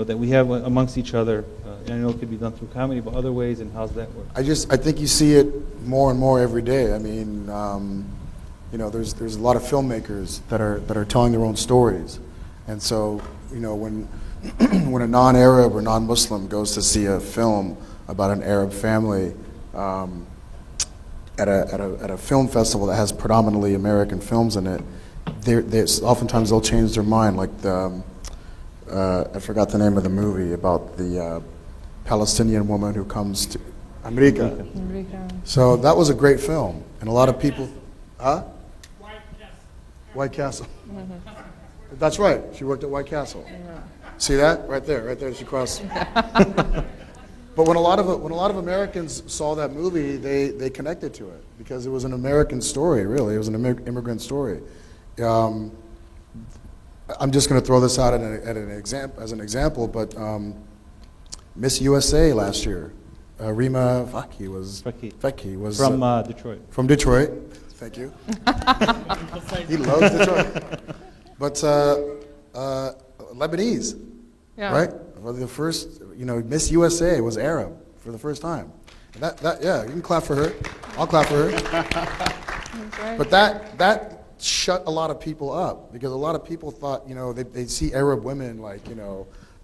that we have amongst each other? I know it could be done through comedy, but other ways. And how's that work? I think you see it more and more every day. I mean, there's a lot of filmmakers that are telling their own stories, and so when when a non-Arab or non-Muslim goes to see a film about an Arab family at a film festival that has predominantly American films in it, oftentimes they'll change their mind. Like I forgot the name of the movie about the Palestinian woman who comes to America. So that was a great film, and a lot of people, White Castle. That's right. She worked at White Castle. See that right there. She crossed. But when a lot of Americans saw that movie, they connected to it because it was an American story. Really, it was an immigrant story. I'm just going to throw this out as an example, but Miss USA last year, Rima Faki was from Detroit. From Detroit. Thank you. He loves Detroit. But Lebanese, right? Well, the first, Miss USA was Arab for the first time. Yeah, you can clap for her. I'll clap for her. But that shut a lot of people up because a lot of people thought, they see Arab women like,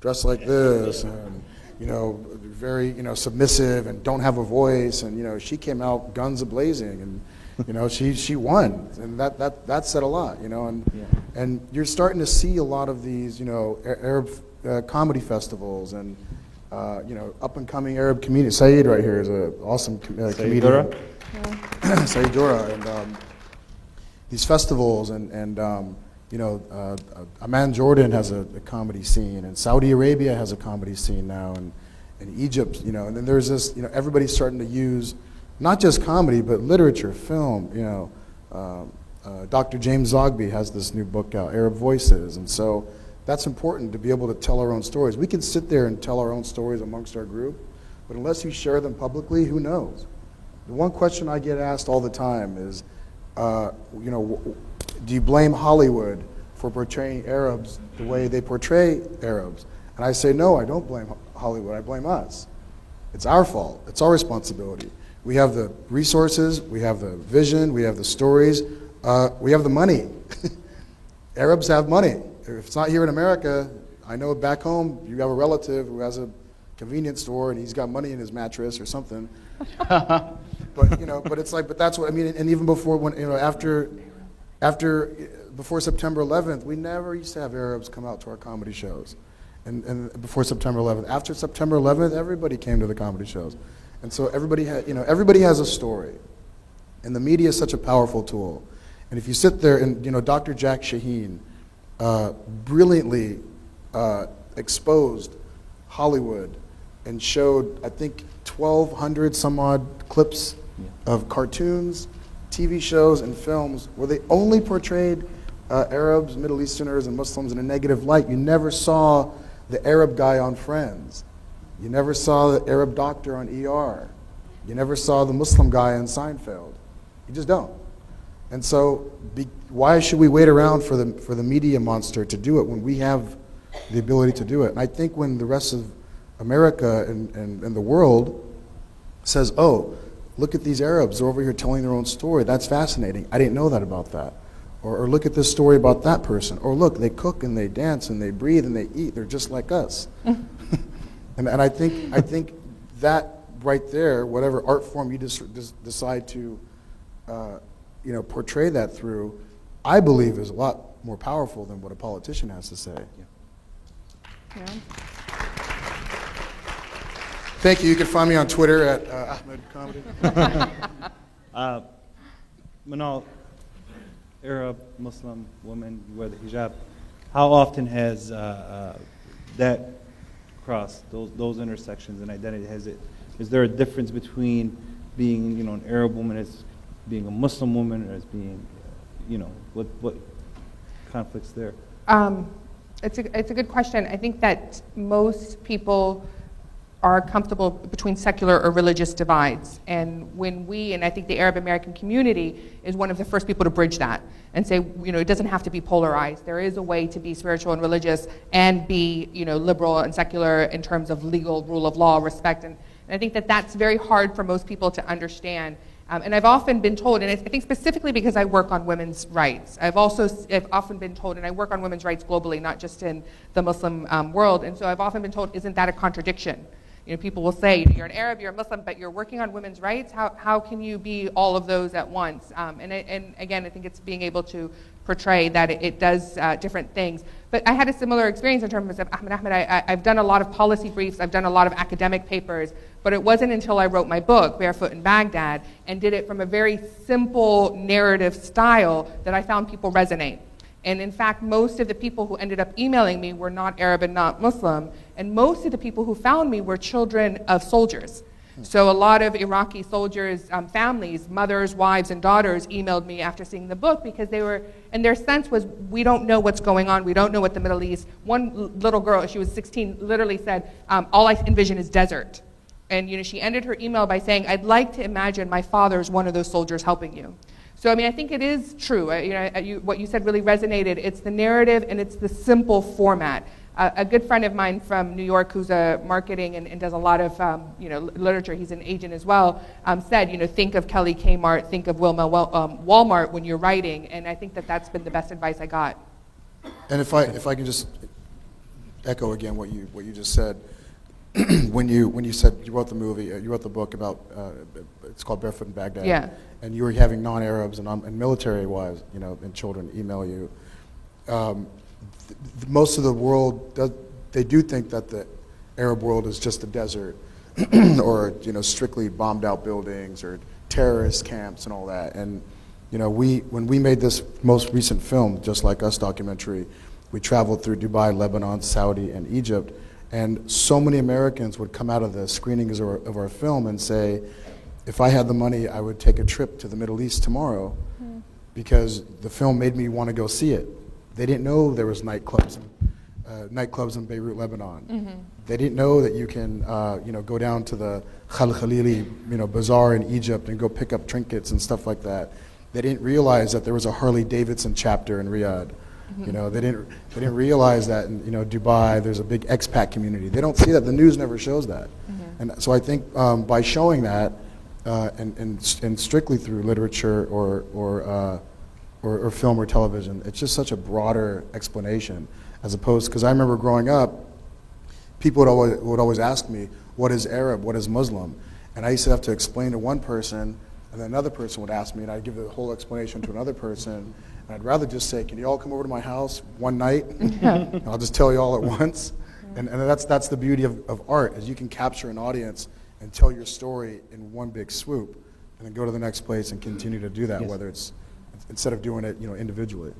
dressed like this and, very, submissive and don't have a voice. And, she came out guns a-blazing and, she won. And that said a lot, And you're starting to see a lot of these, Arab comedy festivals and, up-and-coming Arab community. Saeed right here is an awesome comedian. Saeed Dura. And these festivals and Amman, Jordan has a comedy scene, and Saudi Arabia has a comedy scene now, and Egypt, and then there's this, everybody's starting to use not just comedy, but literature, film, Dr. James Zogby has this new book out, Arab Voices, and so that's important to be able to tell our own stories. We can sit there and tell our own stories amongst our group, but unless you share them publicly, who knows? The one question I get asked all the time is, do you blame Hollywood for portraying Arabs the way they portray Arabs? And I say, no, I don't blame Hollywood, I blame us. It's our fault, it's our responsibility. We have the resources, we have the vision, we have the stories, we have the money. Arabs have money. If it's not here in America, I know back home you have a relative who has a convenience store and he's got money in his mattress or something. But it's like, but that's what I mean. And even before before September 11th, we never used to have Arabs come out to our comedy shows. And before September 11th, after September 11th, everybody came to the comedy shows. And so everybody has a story. And the media is such a powerful tool. And if you sit there and, Dr. Jack Shaheen brilliantly exposed Hollywood and showed, I think, 1,200 some odd clips of cartoons, TV shows, and films where they only portrayed Arabs, Middle Easterners, and Muslims in a negative light. You never saw the Arab guy on Friends. You never saw the Arab doctor on ER. You never saw the Muslim guy on Seinfeld. You just don't. And so why should we wait around for the media monster to do it when we have the ability to do it? And I think when the rest of America and the world says, oh, look at these Arabs, they're over here telling their own story. That's fascinating. I didn't know that about that. Or look at this story about that person. Or look, they cook and they dance and they breathe and they eat. They're just like us. and I think that right there, whatever art form you decide to portray that through, I believe is a lot more powerful than what a politician has to say. Yeah. Thank you. You can find me on Twitter at Ahmed Comedy. Manal, Arab, Muslim woman, you wear the hijab. How often has that crossed those intersections in identity? Is there a difference between being, an Arab woman as being a Muslim woman, or as being, what conflicts there? It's a good question. I think that most people are comfortable between secular or religious divides. And and I think the Arab American community is one of the first people to bridge that and say, it doesn't have to be polarized. There is a way to be spiritual and religious and be, liberal and secular in terms of legal, rule of law, respect. And I think that that's very hard for most people to understand. And I've often been told, and I think specifically because I work on women's rights, I've often been told, and I work on women's rights globally, not just in the Muslim world, and so I've often been told, isn't that a contradiction? People will say, you're an Arab, you're a Muslim, but you're working on women's rights? How can you be all of those at once? And again, I think it's being able to portray that it does different things. But I had a similar experience in terms of Ahmed. I've done a lot of policy briefs, I've done a lot of academic papers, but it wasn't until I wrote my book, Barefoot in Baghdad, and did it from a very simple narrative style that I found people resonate. And in fact, most of the people who ended up emailing me were not Arab and not Muslim, and most of the people who found me were children of soldiers. So a lot of Iraqi soldiers' families, mothers, wives, and daughters emailed me after seeing the book because and their sense was, we don't know what's going on, we don't know what the Middle East. One little girl, she was 16, literally said, all I envision is desert. And she ended her email by saying, I'd like to imagine my father's one of those soldiers helping you. So I think it is true. What you said really resonated. It's the narrative and it's the simple format. A good friend of mine from New York, who's a marketing and does a lot of literature, he's an agent as well, said, think of Kelly Kmart, think of Wilma Walmart when you're writing, and I think that that's been the best advice I got. And if I can just echo again what you just said, when you said you wrote the movie, you wrote the book about it's called Barefoot in Baghdad, yeah, and you were having non-Arabs and military wives, and children email you. Most of the world they do think that the Arab world is just a desert, or strictly bombed out buildings or terrorist camps and all that. And when we made this most recent film, Just Like Us documentary, we traveled through Dubai, Lebanon, Saudi, and Egypt. And so many Americans would come out of the screenings of our film and say, if I had the money, I would take a trip to the Middle East tomorrow, because the film made me want to go see it. They didn't know there was nightclubs in Beirut, Lebanon. Mm-hmm. They didn't know that you can go down to the Khal Khalili bazaar in Egypt and go pick up trinkets and stuff like that. They didn't realize that there was a Harley Davidson chapter in Riyadh. Mm-hmm. They didn't realize that in Dubai there's a big expat community. They don't see that. The news never shows that. Mm-hmm. And so I think by showing that and strictly through literature or film or television, it's just such a broader explanation, as opposed, because I remember growing up, people would always ask me, what is Arab, what is Muslim? And I used to have to explain to one person, and then another person would ask me, and I'd give the whole explanation to another person, and I'd rather just say, can you all come over to my house one night? And I'll just tell you all at once. And that's the beauty of art, is you can capture an audience and tell your story in one big swoop, and then go to the next place and continue to do that, yes, whether it's instead of doing it, individually.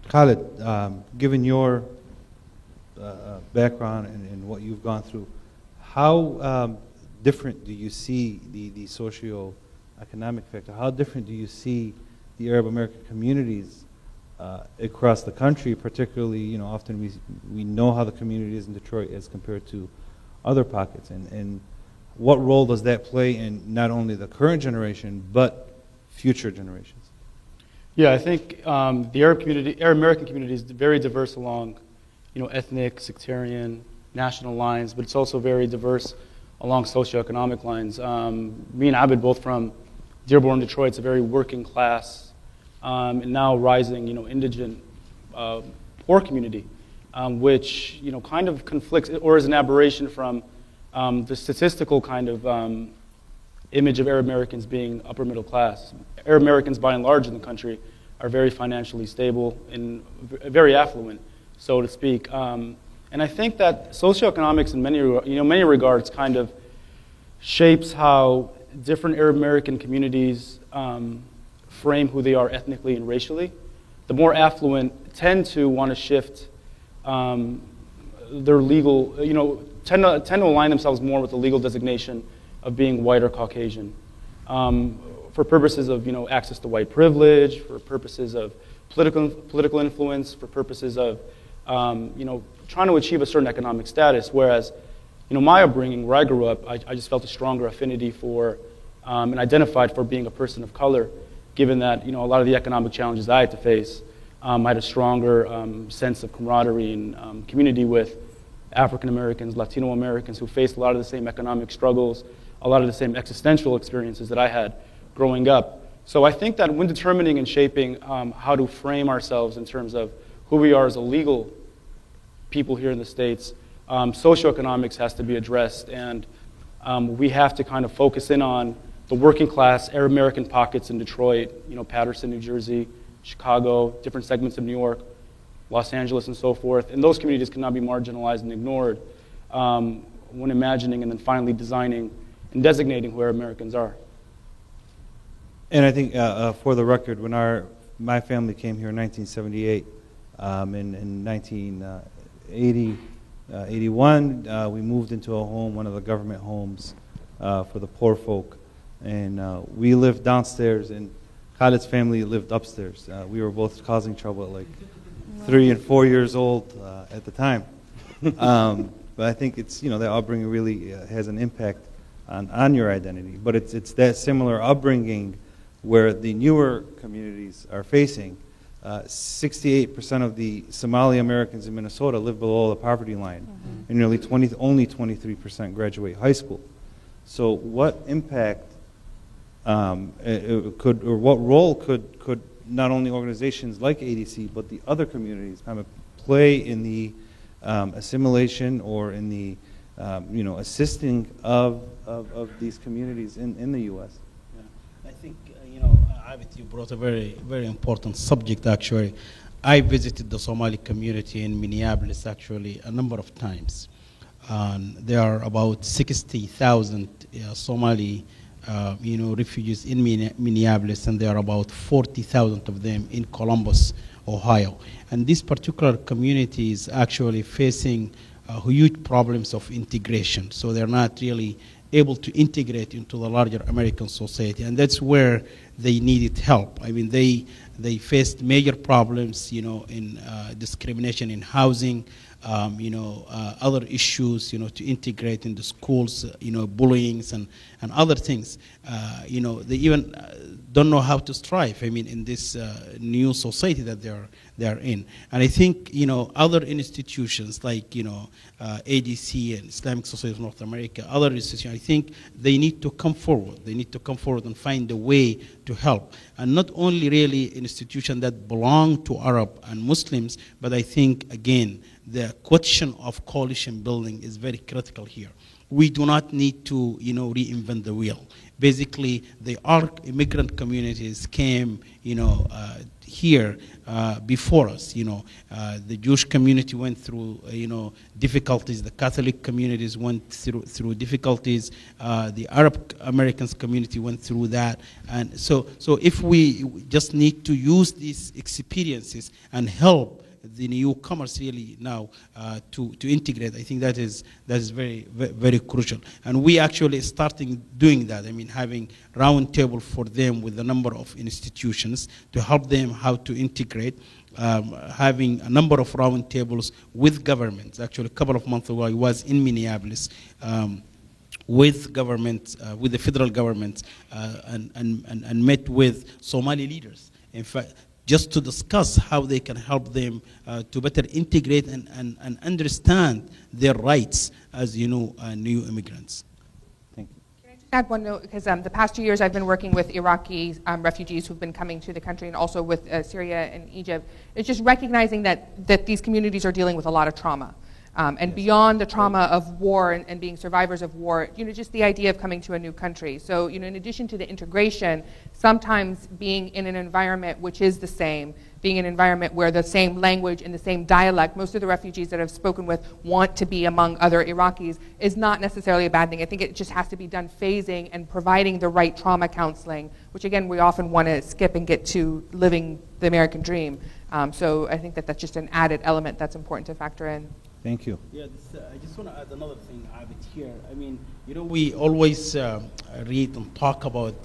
Khalid, given your background and what you've gone through, how different do you see the socio-economic factor? How different do you see the Arab American communities across the country, particularly, often we know how the community is in Detroit as compared to other pockets, and what role does that play in not only the current generation but future generations? Yeah, I think the Arab American community is very diverse along, ethnic, sectarian, national lines, but it's also very diverse along socioeconomic lines. Me and Abid, both from Dearborn, Detroit, it's a very working class, and now rising, indigent, poor community, which, kind of conflicts or is an aberration from the statistical kind of image of Arab Americans being upper middle class. Arab Americans, by and large in the country, are very financially stable and very affluent, so to speak. And I think that socioeconomics in many regards kind of shapes how different Arab American communities frame who they are ethnically and racially. The more affluent tend to want to shift their legal, tend to align themselves more with the legal designation of being white or Caucasian, for purposes of access to white privilege, for purposes of political influence, for purposes of trying to achieve a certain economic status. Whereas, my upbringing, where I grew up, I just felt a stronger affinity for and identified for being a person of color, given that a lot of the economic challenges I had to face. I had a stronger sense of camaraderie and community with African Americans, Latino Americans who faced a lot of the same economic struggles, a lot of the same existential experiences that I had growing up. So I think that when determining and shaping how to frame ourselves in terms of who we are as a legal people here in the States, socioeconomics has to be addressed, and we have to kind of focus in on the working class Arab American pockets in Detroit, Paterson, New Jersey, Chicago, different segments of New York, Los Angeles, and so forth. And those communities cannot be marginalized and ignored when imagining and then finally designing and designating who Arab Americans are. And I think, for the record, when my family came here in 1978, in 1980, 81, we moved into a home, one of the government homes for the poor folk. And we lived downstairs, and Khalid's family lived upstairs. We were both causing trouble at like 3 and 4 years old at the time. But I think it's, that upbringing really has an impact on your identity. But it's that similar upbringing where the newer communities are facing. 68% of the Somali Americans in Minnesota live below the poverty line, and only 23% graduate high school. So what impact what role could not only organizations like ADC but the other communities kind of play in the assimilation or in the assisting of these communities in the U.S.? Yeah. I think Abid, you brought a very, very important subject. Actually, I visited the Somali community in Minneapolis actually a number of times. There are about 60,000 Somali refugees in Minneapolis, and there are about 40,000 of them in Columbus, Ohio. And this particular community is actually facing huge problems of integration. So they're not really able to integrate into the larger American society, and that's where they needed help. I mean, they faced major problems, in discrimination in housing, other issues, to integrate in the schools, bullying and other things. They even don't know how to strive, in this new society that they are in. And I think, other institutions like, ADC and Islamic Society of North America, other institutions, I think they need to come forward. They need to come forward and find a way to help. And not only really institutions that belong to Arab and Muslims, but I think, again, the question of coalition building is very critical here. We do not need to, reinvent the wheel. Basically, the Arab immigrant communities came, here before us. The Jewish community went through, difficulties. The Catholic communities went through difficulties. The Arab Americans community went through that. And so if we just need to use these experiences and help the newcomers really now to integrate. I think that is very, very crucial. And we actually starting doing that. I mean, having round table for them with a number of institutions to help them how to integrate. Having a number of round tables with governments. Actually, a couple of months ago, I was in Minneapolis with government, with the federal government, and met with Somali leaders. In fact, just to discuss how they can help them to better integrate and understand their rights as new immigrants. Add one note, because the past 2 years I've been working with Iraqi refugees who've been coming to the country, and also with Syria and Egypt. It's just recognizing that these communities are dealing with a lot of trauma. And beyond the trauma of war and being survivors of war, just the idea of coming to a new country. So, in addition to the integration, sometimes being in an environment which is the same, being in an environment where the same language and the same dialect, most of the refugees that I've spoken with want to be among other Iraqis, is not necessarily a bad thing. I think it just has to be done phasing and providing the right trauma counseling, which again, we often want to skip and get to living the American dream. So I think that's just an added element that's important to factor in. Thank you. Yeah, I just want to add another thing, Abid, here. I mean, we always read and talk about,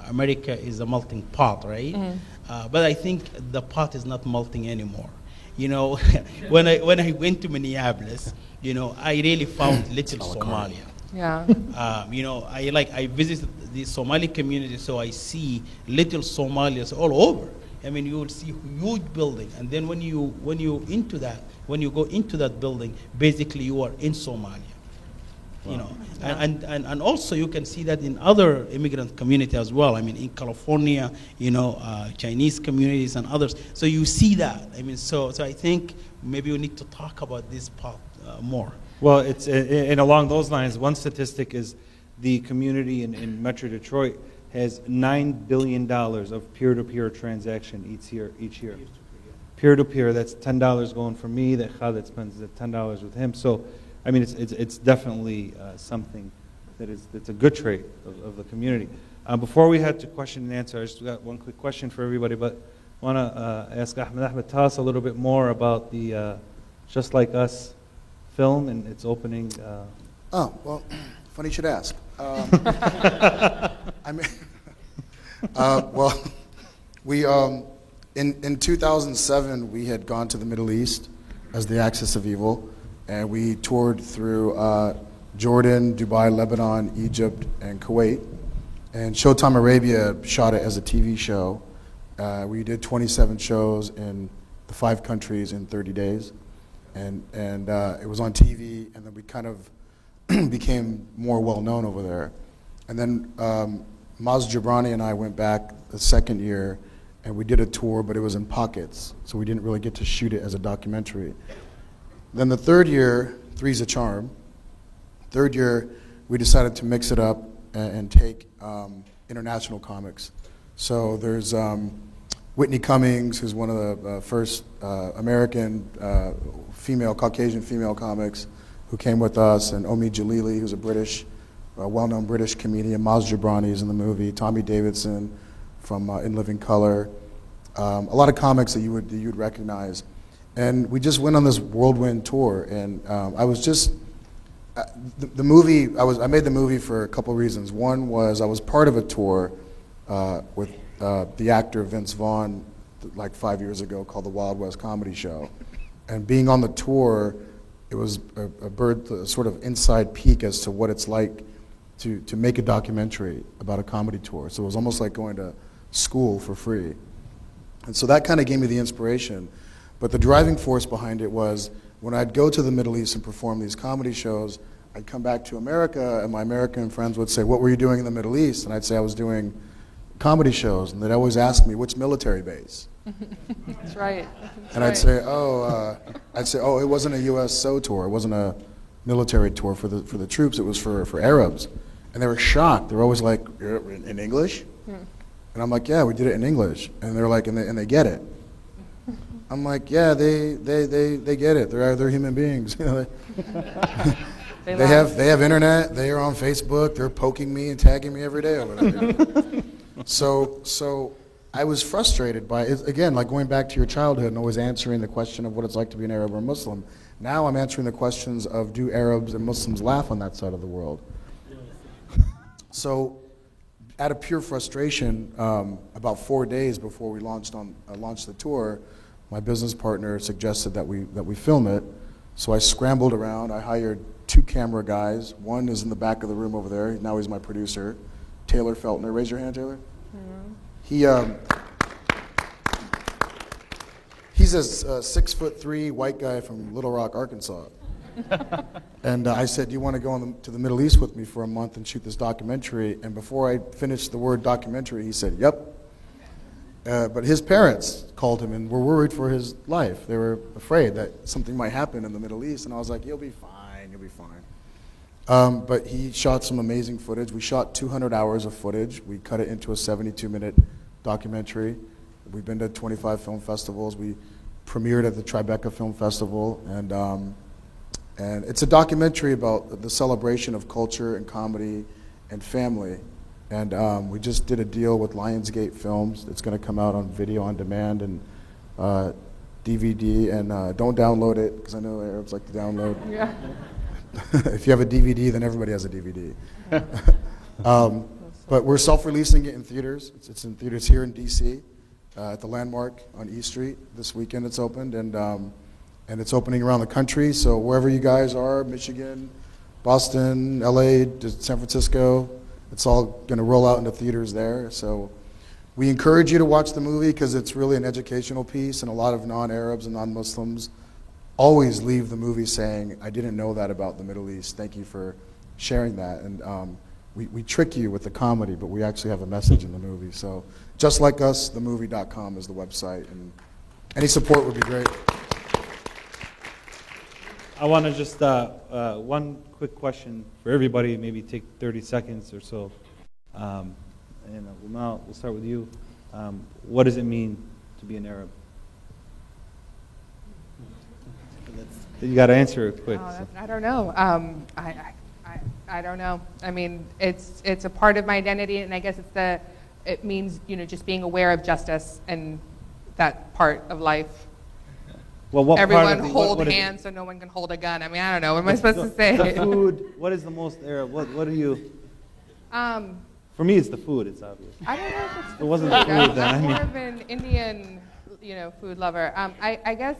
America is a melting pot, right? Mm-hmm. But I think the pot is not melting anymore. When I went to Minneapolis, I really found little Somalia. Yeah. I visited the Somali community, so I see little Somalians all over. I mean, you will see huge building, and then when you go into that building, basically you are in Somalia. Wow. And also you can see that in other immigrant community as well. I mean, in California, Chinese communities and others. So you see that. I mean, so I think maybe we need to talk about this part more. Well, it's and along those lines, one statistic is the community in Metro Detroit has $9 billion of peer-to-peer transaction each year. Peer-to-peer, that's $10 going for me, that Khaled spends $10 with him. So, I mean, it's definitely something that's a good trait of the community. Before we head to question and answer, I just got one quick question for everybody, but I want to ask Ahmed, tell us a little bit more about the Just Like Us film and its opening. Well, funny you should ask. We in 2007 we had gone to the Middle East as the Axis of Evil, and we toured through Jordan, Dubai, Lebanon, Egypt, and Kuwait. And Showtime Arabia shot it as a TV show. We did 27 shows in the 5 countries in 30 days, and it was on TV, and then we kind of became more well-known over there. And then Maz Jobrani and I went back the second year, and we did a tour, but it was in pockets, so we didn't really get to shoot it as a documentary. Then the third year, three's a charm. Third year, we decided to mix it up and take international comics. So there's Whitney Cummings, who's one of the first American Caucasian female comics, who came with us, and Omi Jalili, who's a well-known British comedian. Maz Jobrani is in the movie. Tommy Davidson from In Living Color. A lot of comics that you'd recognize. And we just went on this whirlwind tour, and I was just the movie. I made the movie for a couple of reasons. One was I was part of a tour with the actor Vince Vaughn like 5 years ago called the Wild West Comedy Show, and being on the tour, it was a sort of inside peek as to what it's like to make a documentary about a comedy tour. So it was almost like going to school for free. And so that kind of gave me the inspiration. But the driving force behind it was when I'd go to the Middle East and perform these comedy shows, I'd come back to America and my American friends would say, "What were you doing in the Middle East?" And I'd say I was doing comedy shows. And they'd always ask me, "Which military base?" That's right. And I'd say, "Oh, it wasn't a USO tour. It wasn't a military tour for the troops. It was for Arabs." And they were shocked. They were always like, "In English?" And I'm like, "Yeah, we did it in English." And they're like, and they get it. I'm like, "Yeah, they get it. They're human beings. You know, they have internet. They are on Facebook. They're poking me and tagging me every day over there." So I was frustrated by it. Again, like going back to your childhood and always answering the question of what it's like to be an Arab or Muslim. Now I'm answering the questions of, do Arabs and Muslims laugh on that side of the world? So, out of pure frustration, about 4 days before we launched the tour, my business partner suggested that we film it. So I scrambled around. I hired 2 camera guys. One is in the back of the room over there. Now he's my producer, Taylor Feltner. Raise your hand, Taylor. He's a 6'3" white guy from Little Rock, Arkansas. And I said, do you want to go to the Middle East with me for a month and shoot this documentary? And before I finished the word documentary, he said, yep. But his parents called him and were worried for his life. They were afraid that something might happen in the Middle East. And I was like, you'll be fine, you'll be fine. But he shot some amazing footage. We shot 200 hours of footage. We cut it into a 72-minute documentary. We've been to 25 film festivals. We premiered at the Tribeca Film Festival. And it's a documentary about the celebration of culture and comedy and family. And we just did a deal with Lionsgate Films. It's going to come out on video on demand and DVD. And don't download it, because I know Arabs like to download. Yeah. If you have a DVD, then everybody has a DVD. But we're self-releasing it in theaters. It's in theaters here in D.C. At the Landmark on E Street. This weekend it's opened, and it's opening around the country. So wherever you guys are, Michigan, Boston, LA, San Francisco, it's all going to roll out into theaters there. So we encourage you to watch the movie because it's really an educational piece, and a lot of non-Arabs and non-Muslims always leave the movie saying, I didn't know that about the Middle East. Thank you for sharing that. And we trick you with the comedy, but we actually have a message in the movie. So just like us, themovie.com is the website, and any support would be great. I want to just, one quick question for everybody, maybe take 30 seconds or so. And we'll start with you. What does it mean to be an Arab? You got to answer it quick. Oh, I don't know. I don't know. I mean, it's a part of my identity, and I guess it means, just being aware of justice and that part of life. Well, what Everyone part of the, hold what hands so no one can hold a gun. I mean, I don't know. What am I supposed to say? The food. What is the most Arab? What do you? For me, it's the food. It's obvious. I don't know if it's the It wasn't food. the food then, I I'm mean. more of an Indian, food lover. I guess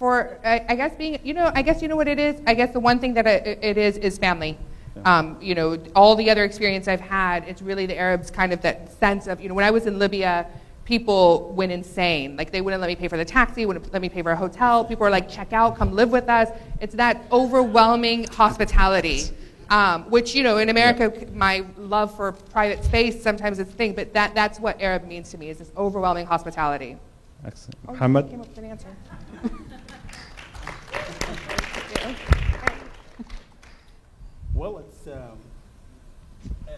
I guess being, I guess you know what it is? I guess the one thing that it is family. Yeah. All the other experience I've had, it's really the Arabs kind of that sense of, when I was in Libya, people went insane. Like, they wouldn't let me pay for the taxi, wouldn't let me pay for a hotel. People were like, check out, come live with us. It's that overwhelming hospitality, which, in America, my love for private space, sometimes it's a thing, but that's what Arab means to me, is this overwhelming hospitality. Excellent. Oh, Muhammad? you came up with an answer. Well,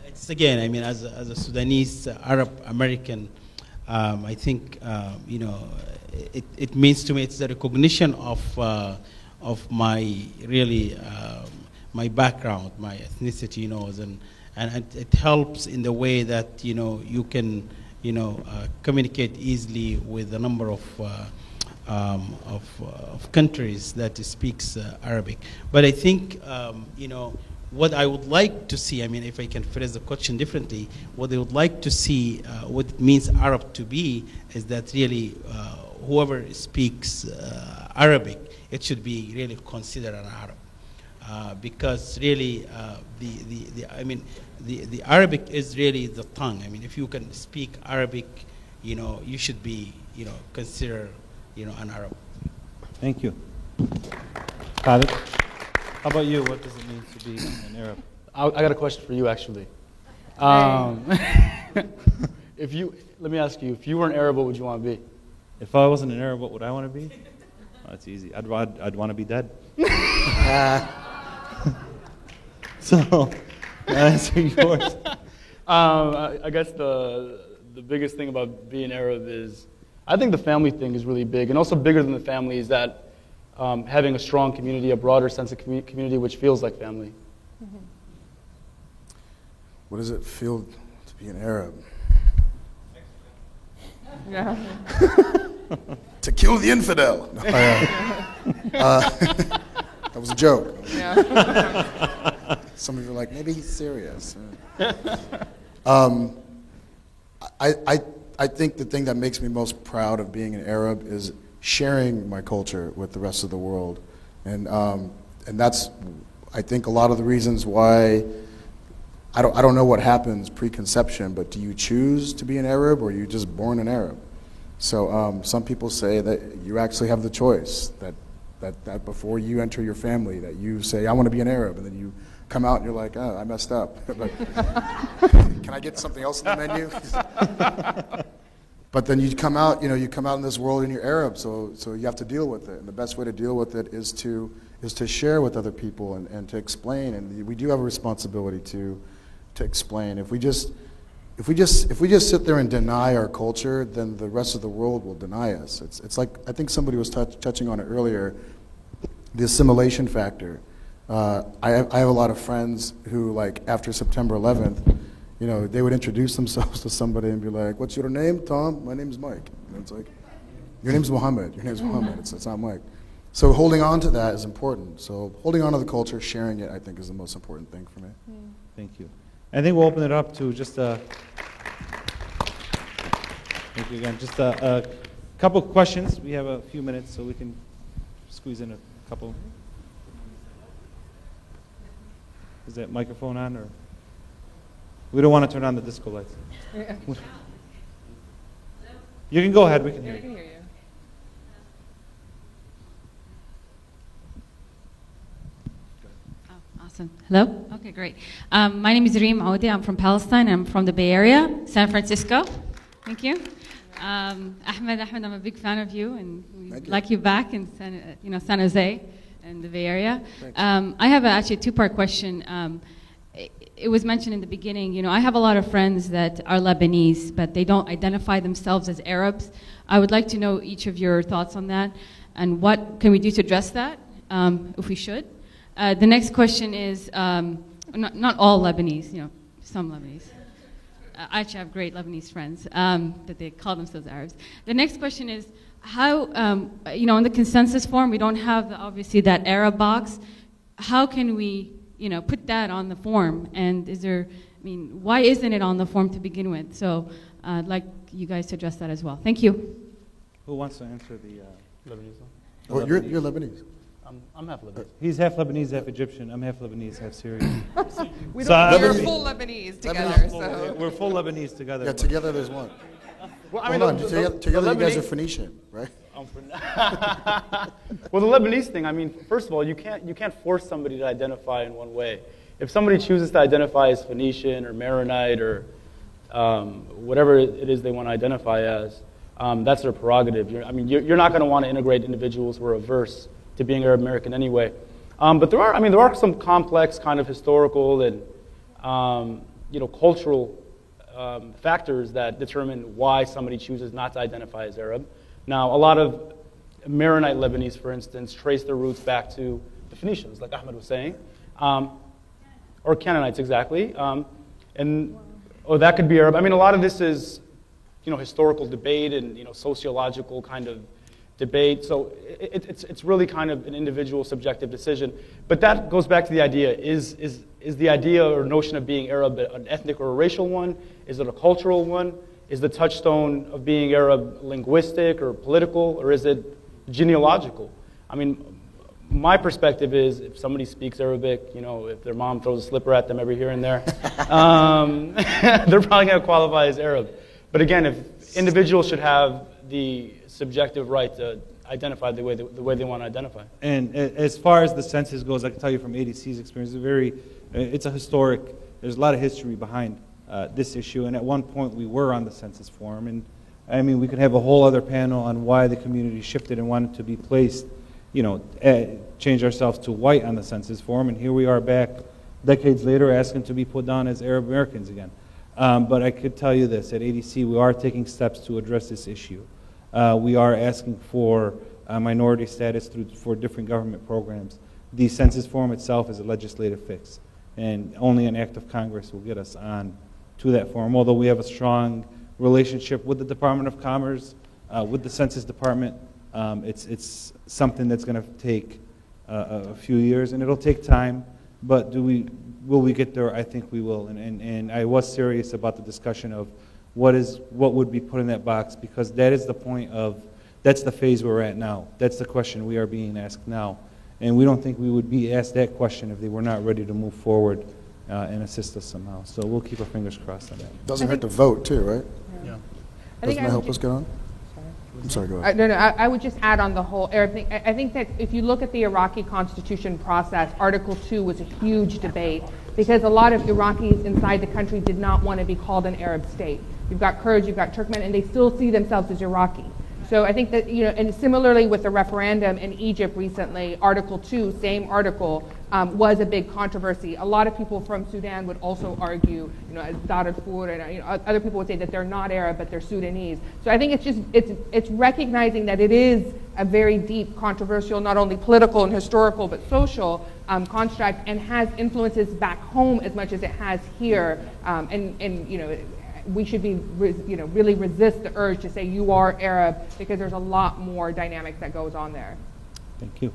it's again, I mean, as a Sudanese Arab American, I think it means to me, it's the recognition of my really my background, my ethnicity, and it helps in the way that you can communicate easily with a number of countries that speaks Arabic. But I think what I would like to see, I mean, if I can phrase the question differently, what I would like to see, what it means Arab to be, is that really whoever speaks Arabic, it should be really considered an Arab. Because really, the Arabic is really the tongue. I mean, if you can speak Arabic, you should be, considered, an Arab. Thank you. Khalid? How about you? What does it mean to be an Arab? I got a question for you, actually. Let me ask you, if you were an Arab, what would you want to be? If I wasn't an Arab, what would I want to be? Oh, it's easy. I'd want to be dead. So, answer yours. I guess the biggest thing about being Arab is, I think the family thing is really big, and also bigger than the family is that having a strong community, a broader sense of community, which feels like family. What does it feel to be an Arab? Yeah. To kill the infidel. No, that was a joke. Yeah. Some of you are like, maybe he's serious. I think the thing that makes me most proud of being an Arab is sharing my culture with the rest of the world. And that's, I think, a lot of the reasons why, I don't know what happens preconception, but do you choose to be an Arab or are you just born an Arab? So some people say that you actually have the choice, that before you enter your family, that you say, I want to be an Arab, and then you come out and you're like, oh, I messed up. But, can I get something else in the menu? But then you come out in this world and you're Arab, so you have to deal with it. And the best way to deal with it is to share with other people and to explain. And we do have a responsibility to explain. If we just sit there and deny our culture, then the rest of the world will deny us. It's like, I think somebody was touching on it earlier, the assimilation factor. I have a lot of friends who, like, after September 11th, they would introduce themselves to somebody and be like, what's your name, Tom? My name's Mike. And it's like, your name's Muhammad. Your name's Muhammad. It's not Mike. So holding on to that is important. So holding on to the culture, sharing it, I think, is the most important thing for me. Thank you. I think we'll open it up to just thank you again. Just a couple questions. We have a few minutes, so we can squeeze in a couple. Is that microphone on, or? We don't want to turn on the disco lights. Yeah. You can go ahead. We can hear I you. can hear you. Oh, awesome. Hello? Okay, great. My name is Reem Aoudi. I'm from Palestine. I'm from the Bay Area, San Francisco. Thank you. Ahmed, I'm a big fan of you, and we like you back in San Jose and the Bay Area. I have actually a two-part question. It was mentioned in the beginning, I have a lot of friends that are Lebanese, but they don't identify themselves as Arabs. I would like to know each of your thoughts on that, and what can we do to address that, if we should. The next question is, not all Lebanese, some Lebanese. I actually have great Lebanese friends that they call themselves Arabs. The next question is, how, in the consensus form, we don't have, obviously, that Arab box. How can we put that on the form? And why isn't it on the form to begin with? So I'd like you guys to address that as well. Thank you. Who wants to answer the Lebanese. Oh, you're Lebanese. I'm half Lebanese. He's half Lebanese, half Egyptian. I'm half Lebanese, half Syrian. We're Lebanese. full Lebanese together. So. We're full Lebanese together. Yeah, together there's one. Well, Hold on, together you guys are Phoenician, right? Well, the Lebanese thing, first of all, you can't force somebody to identify in one way. If somebody chooses to identify as Phoenician or Maronite or whatever it is they want to identify as, that's their prerogative. You're not going to want to integrate individuals who are averse to being Arab American anyway. But there are some complex kind of historical and cultural factors that determine why somebody chooses not to identify as Arab. Now, a lot of Maronite Lebanese, for instance, trace their roots back to the Phoenicians, like Ahmed was saying, or Canaanites, exactly. That could be Arab. A lot of this is, historical debate and, sociological kind of debate. So it's really kind of an individual subjective decision. But that goes back to the idea, is the idea or notion of being Arab an ethnic or a racial one? Is it a cultural one? Is the touchstone of being Arab linguistic or political, or is it genealogical? My perspective is, if somebody speaks Arabic, if their mom throws a slipper at them every here and there, they're probably going to qualify as Arab. But again, if individuals should have the subjective right to identify the way they want to identify. And as far as the census goes, I can tell you from ADC's experience, it's a historic, there's a lot of history behind this issue, and at one point we were on the census form, and we could have a whole other panel on why the community shifted and wanted to be placed, change ourselves to white on the census form, and here we are back decades later asking to be put down as Arab Americans again. But I could tell you this, at ADC we are taking steps to address this issue. We are asking for minority status for different government programs. The census form itself is a legislative fix, and only an act of Congress will get us on to that form, although we have a strong relationship with the Department of Commerce, with the Census Department. It's something that's going to take a few years, and it'll take time. But will we get there? I think we will. And I was serious about the discussion of what would be put in that box, because that is the point of, that's the phase we're at now. That's the question we are being asked now. And we don't think we would be asked that question if they were not ready to move forward and assist us somehow. So we'll keep our fingers crossed on that. Doesn't hurt to vote too, right? Yeah. Doesn't that help us get on? I'm sorry, go ahead. No, I would just add on the whole Arab thing. I think that if you look at the Iraqi constitution process, Article 2 was a huge debate because a lot of Iraqis inside the country did not want to be called an Arab state. You've got Kurds, you've got Turkmen, and they still see themselves as Iraqi. So I think that, and similarly with the referendum in Egypt recently, Article 2, same article, was a big controversy. A lot of people from Sudan would also argue, Darfur, and other people would say that they're not Arab, but they're Sudanese. So I think it's recognizing that it is a very deep, controversial, not only political and historical, but social construct, and has influences back home as much as it has here. We should be, really resist the urge to say you are Arab, because there's a lot more dynamics that goes on there. Thank you.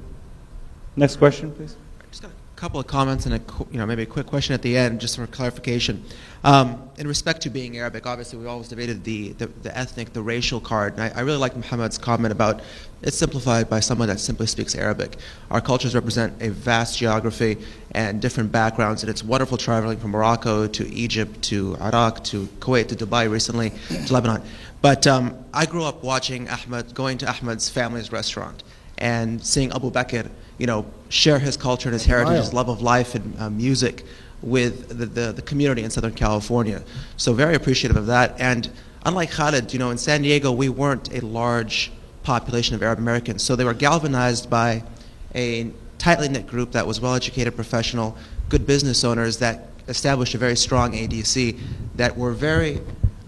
Next question, please. Just got a couple of comments and maybe a quick question at the end, just for clarification. In respect to being Arabic, obviously we always debated the ethnic, the racial card. And I really like Muhammad's comment about it's simplified by someone that simply speaks Arabic. Our cultures represent a vast geography and different backgrounds, and it's wonderful traveling from Morocco to Egypt to Iraq to Kuwait to Dubai recently to Lebanon. But I grew up watching going to Ahmed's family's restaurant and seeing Abu Bakr, share his culture and his heritage, his love of life and music with the community in Southern California. So very appreciative of that. And unlike Khalid, in San Diego, we weren't a large population of Arab Americans. So they were galvanized by a tightly knit group that was well-educated, professional, good business owners that established a very strong ADC that were very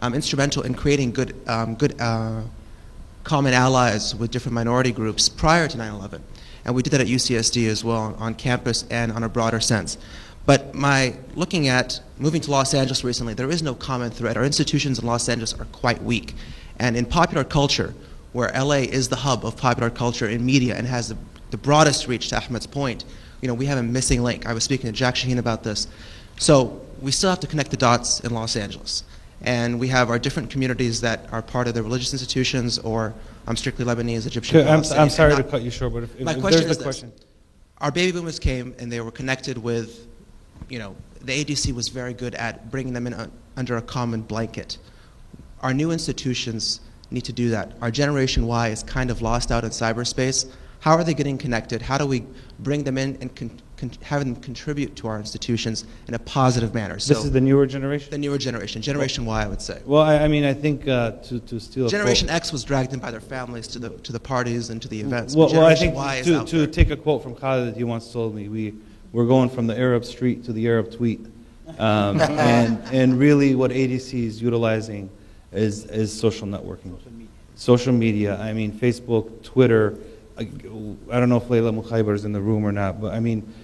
instrumental in creating good common allies with different minority groups prior to 9/11. And we did that at UCSD as well, on campus and on a broader sense. But looking at moving to Los Angeles recently, there is no common thread. Our institutions in Los Angeles are quite weak. And in popular culture, where LA is the hub of popular culture in media and has the broadest reach, to Ahmed's point, we have a missing link. I was speaking to Jack Shaheen about this. So we still have to connect the dots in Los Angeles. And we have our different communities that are part of the religious institutions, or I'm strictly Lebanese, Egyptian. I'm sorry to cut you short, but if there's the question. Our baby boomers came and they were connected with, the ADC was very good at bringing them in under a common blanket. Our new institutions need to do that. Our Generation Y is kind of lost out in cyberspace. How are they getting connected? How do we bring them in and have them contribute to our institutions in a positive manner? So this is the newer generation? The newer generation. Generation Y, I would say. Well, I think to steal Generation X was dragged in by their families to the parties and to the events. Well, I think to take a quote from Khalid that he once told me, we're going from the Arab street to the Arab tweet. And really what ADC is utilizing is social networking. Social media. I mean, Facebook, Twitter. I don't know if Layla Mukhaybar is in the room or not, but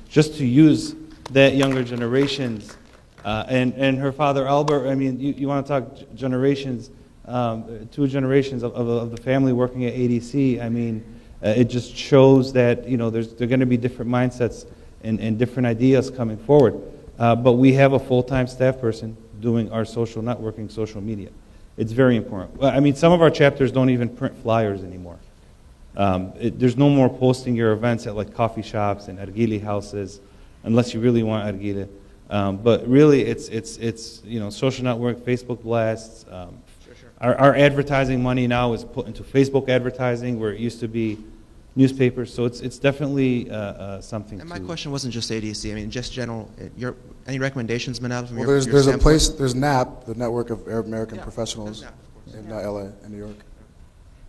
just to use that younger generations, and her father Albert, you want to talk generations, 2 generations of the family working at ADC, it just shows that, there are going to be different mindsets and different ideas coming forward. But we have a full-time staff person doing our social networking, social media. It's very important. Some of our chapters don't even print flyers anymore. There's no more posting your events at like coffee shops and Argili houses, unless you really want Argili. But really, it's social network, Facebook blasts. Our advertising money now is put into Facebook advertising, where it used to be newspapers. So it's definitely something. And my question wasn't just ADC. Just general. Any recommendations, Manal, from your there's a place. There's NAP, the Network of Arab American Professionals, in LA, in New York.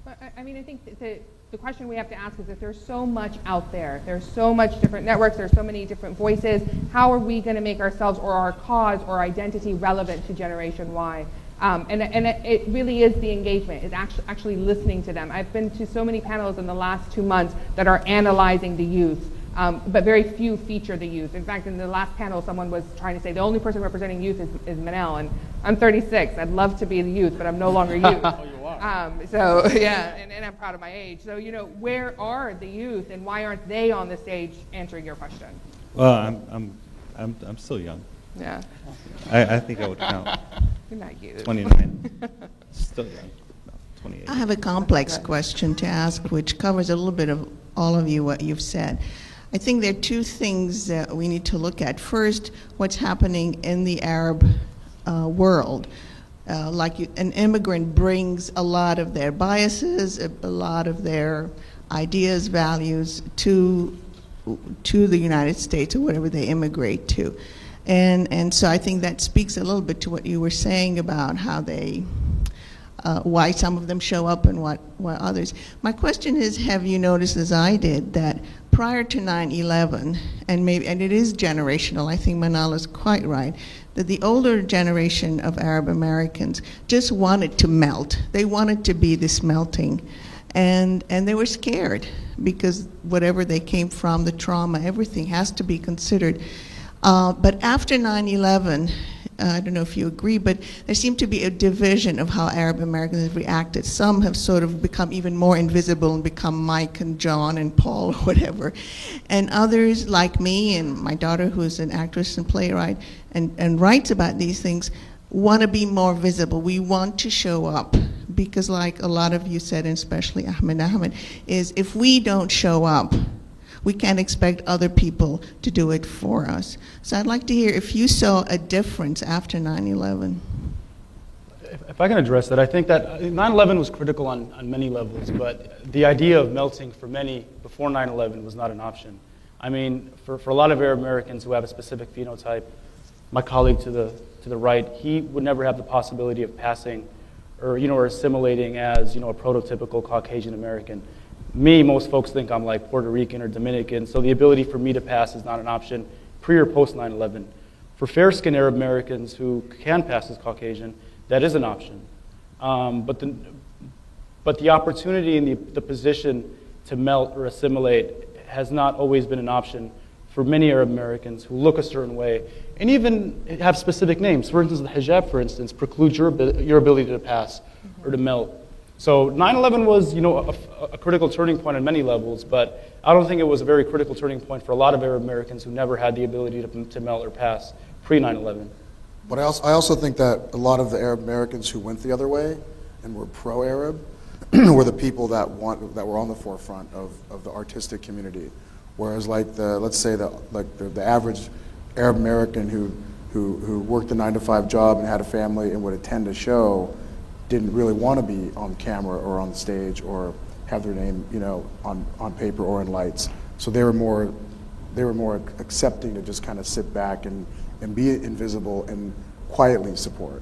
But I think the question we have to ask is that there's so much out there. There's so much different networks. There's so many different voices. How are we going to make ourselves or our cause or identity relevant to Generation Y? And it really is the engagement. It's actually listening to them. I've been to so many panels in the last 2 months that are analyzing the youth. but very few feature the youth. In fact, in the last panel, someone was trying to say the only person representing youth is Manel, and I'm 36. I'd love to be the youth, but I'm no longer youth. Oh, you are. So yeah, and I'm proud of my age. So where are the youth, and why aren't they on the stage answering your question? Well, I'm still young. Yeah. I think I would count. You're not youth. 29. Still young. No, 28. I have a complex question to ask, which covers a little bit of all of you, what you've said. I think there are two things that we need to look at. First, what's happening in the Arab world. An immigrant brings a lot of their biases, a lot of their ideas, values to the United States or whatever they immigrate to. And so I think that speaks a little bit to what you were saying about how they, why some of them show up and what others. My question is, have you noticed, as I did, that prior to 9/11, and it is generational, I think Manal is quite right, that the older generation of Arab Americans just wanted to melt. They wanted to be this melting. And they were scared because whatever they came from, the trauma, everything has to be considered. But after 9/11, I don't know if you agree, but there seemed to be a division of how Arab Americans have reacted. Some have sort of become even more invisible and become Mike and John and Paul or whatever. And others, like me and my daughter, who's an actress and playwright and writes about these things, want to be more visible. We want to show up because, like a lot of you said, and especially Ahmed, is if we don't show up, we can't expect other people to do it for us. So I'd like to hear if you saw a difference after 9/11. If I can address that, I think that 9/11 was critical on many levels, but the idea of melting for many before 9/11 was not an option. I mean, for a lot of Arab Americans who have a specific phenotype, my colleague to the right, he would never have the possibility of passing or assimilating as, a prototypical Caucasian American. Me, most folks think I'm like Puerto Rican or Dominican, so the ability for me to pass is not an option pre or post 9/11. For fair-skinned Arab Americans who can pass as Caucasian, that is an option. But the opportunity and the position to melt or assimilate has not always been an option for many Arab Americans who look a certain way and even have specific names. For instance, the hijab, for instance, precludes your ability to pass or to melt. So 9/11 was, a critical turning point on many levels, but I don't think it was a very critical turning point for a lot of Arab Americans who never had the ability to melt or pass pre-9/11. But I also think that a lot of the Arab Americans who went the other way and were pro-Arab were the people that were on the forefront of the artistic community. Whereas, let's say the average Arab American who worked a 9-to-5 job and had a family and would attend a show didn't really want to be on camera or on the stage or have their name, on paper or in lights. So they were more accepting to just kind of sit back and be invisible and quietly support.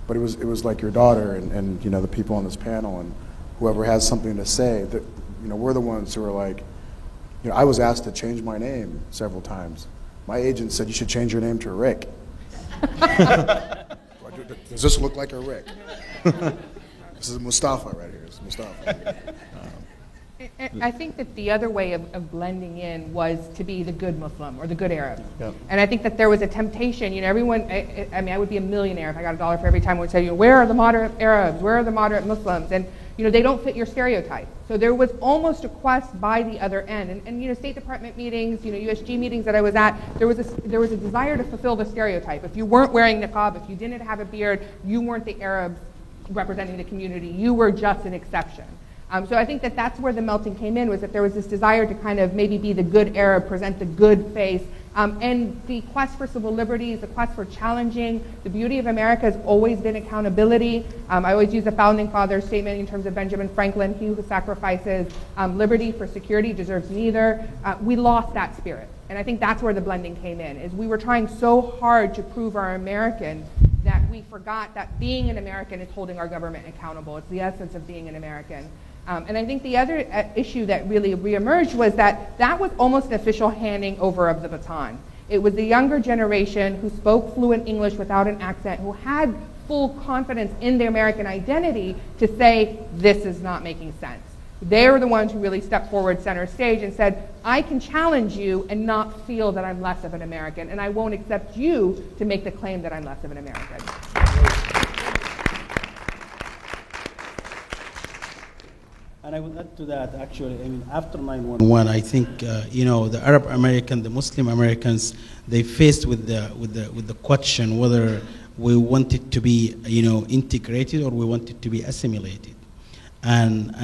But it was like your daughter and the people on this panel and whoever has something to say that we're the ones who are like, I was asked to change my name several times. My agent said you should change your name to Rick. Does this look like a Rick? This is Mustafa right here. It's Mustafa. I think that the other way of blending in was to be the good Muslim or the good Arab. Yep. And I think that there was a temptation, everyone, I would be a millionaire if I got $1 for every time I would say, where are the moderate Arabs? Where are the moderate Muslims? And, they don't fit your stereotype. So there was almost a quest by the other end. And State Department meetings, USG meetings that I was at, there was a desire to fulfill the stereotype. If you weren't wearing niqab, if you didn't have a beard, you weren't the Arabs representing the community. You were just an exception. So I think that that's where the melting came in, was that there was this desire to kind of maybe be the good Arab, present the good face, and the quest for civil liberties, the quest for challenging. The beauty of America has always been accountability. I always use the Founding Fathers statement in terms of Benjamin Franklin, he who sacrifices liberty for security deserves neither. We lost that spirit. And I think that's where the blending came in, is we were trying so hard to prove our American that we forgot that being an American is holding our government accountable. It's the essence of being an American. And I think the other issue that really reemerged was that was almost an official handing over of the baton. It was the younger generation who spoke fluent English without an accent, who had full confidence in their American identity to say, this is not making sense. They're the ones who really stepped forward center stage and said, I can challenge you and not feel that I'm less of an American, and I won't accept you to make the claim that I'm less of an American. And I would add to that, actually, I mean, after 9/11, I think, the Arab American, the Muslim Americans, they faced with the question whether we wanted to be, integrated or we wanted to be assimilated. And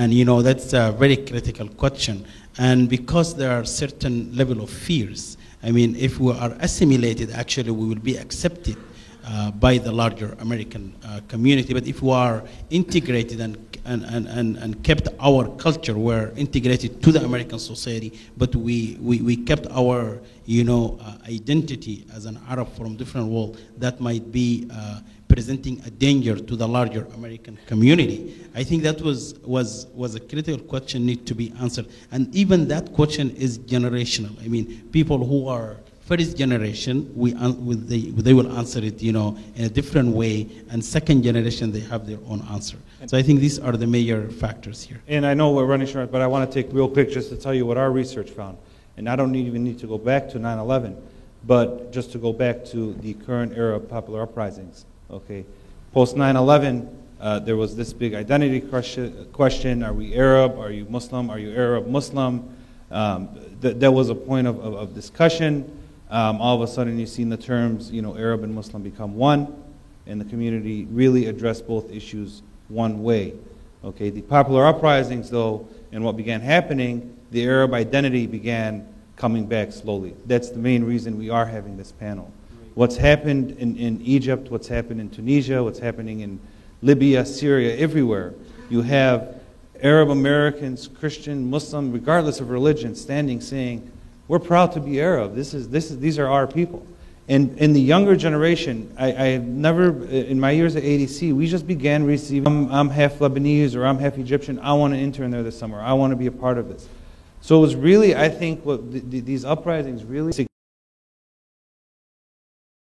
that's a very critical question. And because there are certain level of fears, I mean, if we are assimilated, actually, we will be accepted by the larger American community. But if we are integrated and kept our culture, we're integrated to the American society, but we kept our identity as an Arab from different world, that might be presenting a danger to the larger American community. I think that was a critical question need to be answered, and even that question is generational. I mean, people who are first generation, they will answer it, in a different way, and second generation, they have their own answer. So I think these are the major factors here. And I know we're running short, but I want to take real quick just to tell you what our research found. And I don't even need to go back to 9/11, but just to go back to the current era of popular uprisings. Okay, post 9/11, there was this big identity question: Are we Arab? Are you Muslim? Are you Arab Muslim? That was a point of discussion. All of a sudden, you've seen the terms, Arab and Muslim become one, and the community really addressed both issues one way. Okay, the popular uprisings, though, and what began happening, the Arab identity began coming back slowly. That's the main reason we are having this panel. What's happened in Egypt, what's happened in Tunisia, what's happening in Libya, Syria, everywhere, you have Arab Americans, Christian, Muslim, regardless of religion, standing saying, we're proud to be Arab. These are our people. And in the younger generation, I have never, in my years at ADC, we just began receiving, I'm half Lebanese or I'm half Egyptian, I want to intern there this summer, I want to be a part of this. So it was really, I think, these uprisings really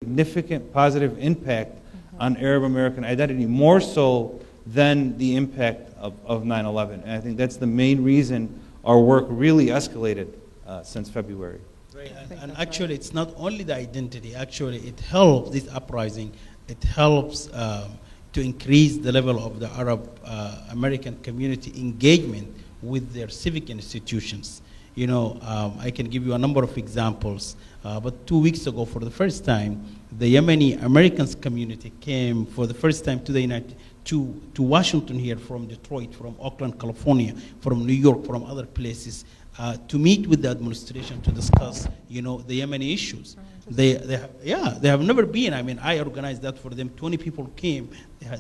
significant positive impact on Arab American identity, more so than the impact of 9/11. And I think that's the main reason our work really escalated since February. Right. And actually, it's not only the identity. Actually, it helps this uprising. It helps to increase the level of the Arab American community engagement with their civic institutions. I can give you a number of examples. But 2 weeks ago, for the first time, the Yemeni Americans community came for the first time to Washington here, from Detroit, from Oakland, California, from New York, from other places, to meet with the administration to discuss, the Yemeni issues. They have never been. I mean, I organized that for them. 20 people came.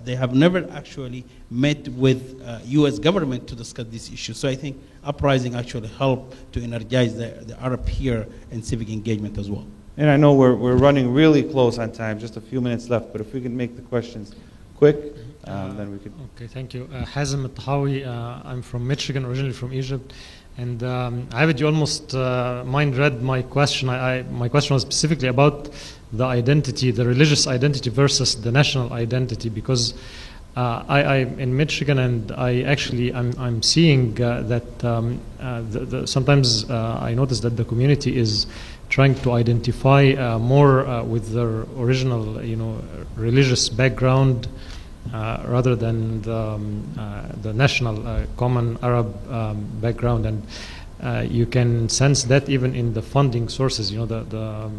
They have never actually met with U.S. government to discuss these issues. So I think uprising actually helped to energize the Arab here in civic engagement as well. And I know we're running really close on time, just a few minutes left, but if we can make the questions quick, then we could. Okay, thank you. Hazem Al-Tahawi, I'm from Michigan, originally from Egypt. And Abid, you almost mind read my question. My question was specifically about the identity, the religious identity versus the national identity, because I'm in Michigan, and I'm seeing that sometimes I notice that the community is trying to identify more with their original, religious background, rather than the national common Arab background, and you can sense that even in the funding sources. The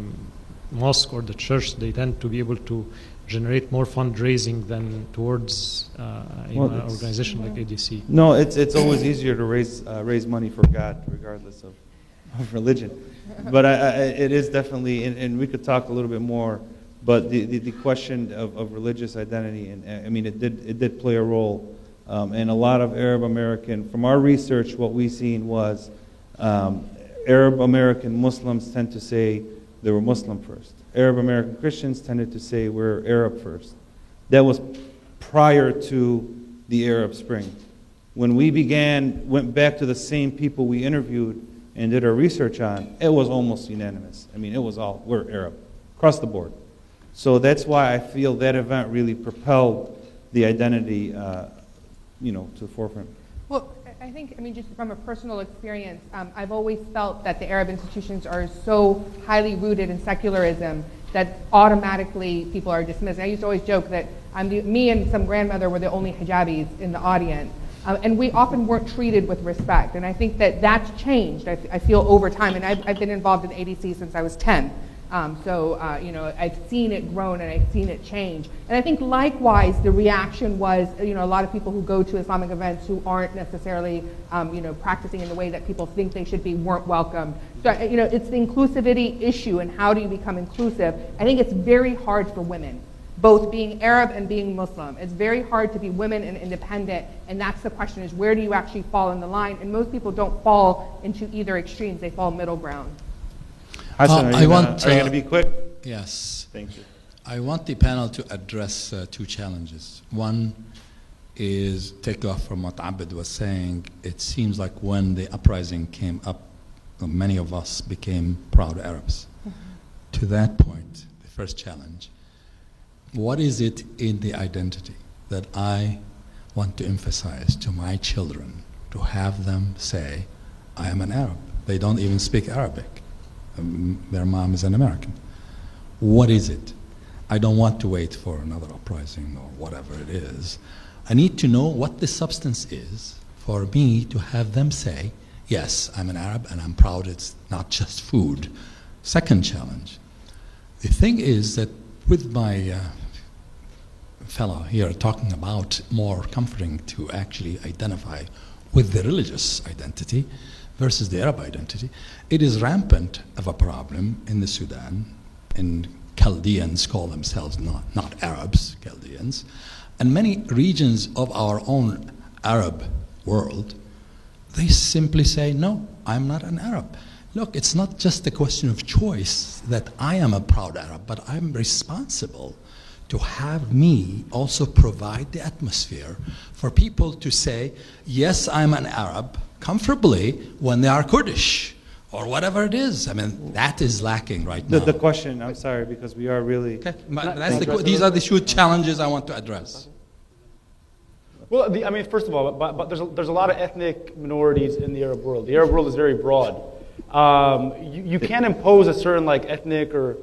mosque or the church, they tend to be able to generate more fundraising than towards an organization like ADC. No, it's always easier to raise money for God, regardless of religion. But it is definitely, and we could talk a little bit more. But the question of religious identity, and I mean, it did play a role. And a lot of Arab American, from our research, what we seen was Arab American Muslims tend to say they were Muslim first. Arab American Christians tended to say we're Arab first. That was prior to the Arab Spring. When we went back to the same people we interviewed and did our research on, it was almost unanimous. I mean, it was all, we're Arab, across the board. So that's why I feel that event really propelled the identity, to the forefront. Well, I think, I mean, just from a personal experience, I've always felt that the Arab institutions are so highly rooted in secularism that automatically people are dismissed. I used to always joke that me and some grandmother were the only hijabis in the audience. And we often weren't treated with respect. And I think that that's changed, I feel, over time. And I've been involved in ADC since I was 10. You know, I've seen it grown and I've seen it change. And I think likewise, the reaction was, you know, a lot of people who go to Islamic events who aren't necessarily, you know, practicing in the way that people think they should be weren't welcome. So, you know, it's the inclusivity issue and how do you become inclusive. I think it's very hard for women, both being Arab and being Muslim. It's very hard to be women and independent, and that's the question, is where do you actually fall in the line? And most people don't fall into either extremes, they fall middle ground. Hassan, are you going to be quick? Yes. Thank you. I want the panel to address two challenges. One is take off from what Abed was saying. It seems like when the uprising came up, many of us became proud Arabs. To that point, the first challenge, what is it in the identity that I want to emphasize to my children to have them say, I am an Arab? They don't even speak Arabic. Their mom is an American. What is it? I don't want to wait for another uprising or whatever it is. I need to know what the substance is for me to have them say, yes, I'm an Arab and I'm proud it's not just food. Second challenge. The thing is that with my fellow here talking about more comforting to actually identify with the religious identity versus the Arab identity, it is rampant of a problem in the Sudan, and Chaldeans call themselves not Arabs, Chaldeans, and many regions of our own Arab world, they simply say, no, I'm not an Arab. Look, it's not just a question of choice that I am a proud Arab, but I'm responsible to have me also provide the atmosphere for people to say, yes, I'm an Arab, comfortably when they are Kurdish or whatever it is. I mean, that is lacking right now. The question, I'm sorry, because we are really... Okay. These are the two challenges I want to address. Well, I mean, first of all, but there's a lot of ethnic minorities in the Arab world. The Arab world is very broad. You can't impose a certain like ethnic or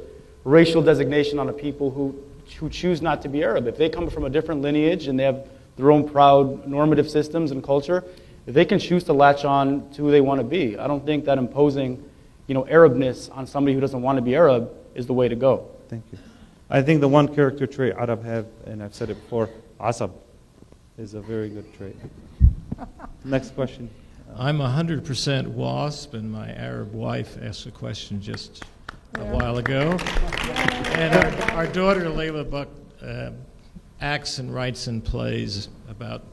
racial designation on a people who choose not to be Arab. If they come from a different lineage and they have their own proud normative systems and culture, if they can choose to latch on to who they want to be, I don't think that imposing, you know, Arabness on somebody who doesn't want to be Arab is the way to go. Thank you. I think the one character trait Arab have, and I've said it before, asab, is a very good trait. Next question. I'm 100% WASP, and my Arab wife asked a question just a while ago. And our daughter, Layla Buck, acts and writes and plays about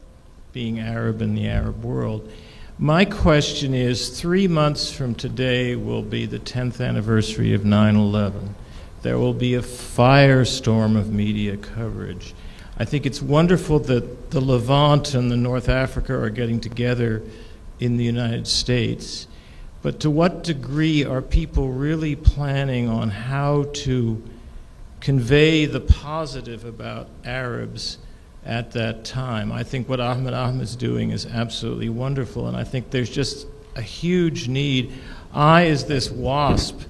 being Arab in the Arab world. My question is, 3 months from today will be the 10th anniversary of 9/11. There will be a firestorm of media coverage. I think it's wonderful that the Levant and the North Africa are getting together in the United States. But to what degree are people really planning on how to convey the positive about Arabs at that time? I think what Ahmed is doing is absolutely wonderful, and I think there's just a huge need. I, as this WASP,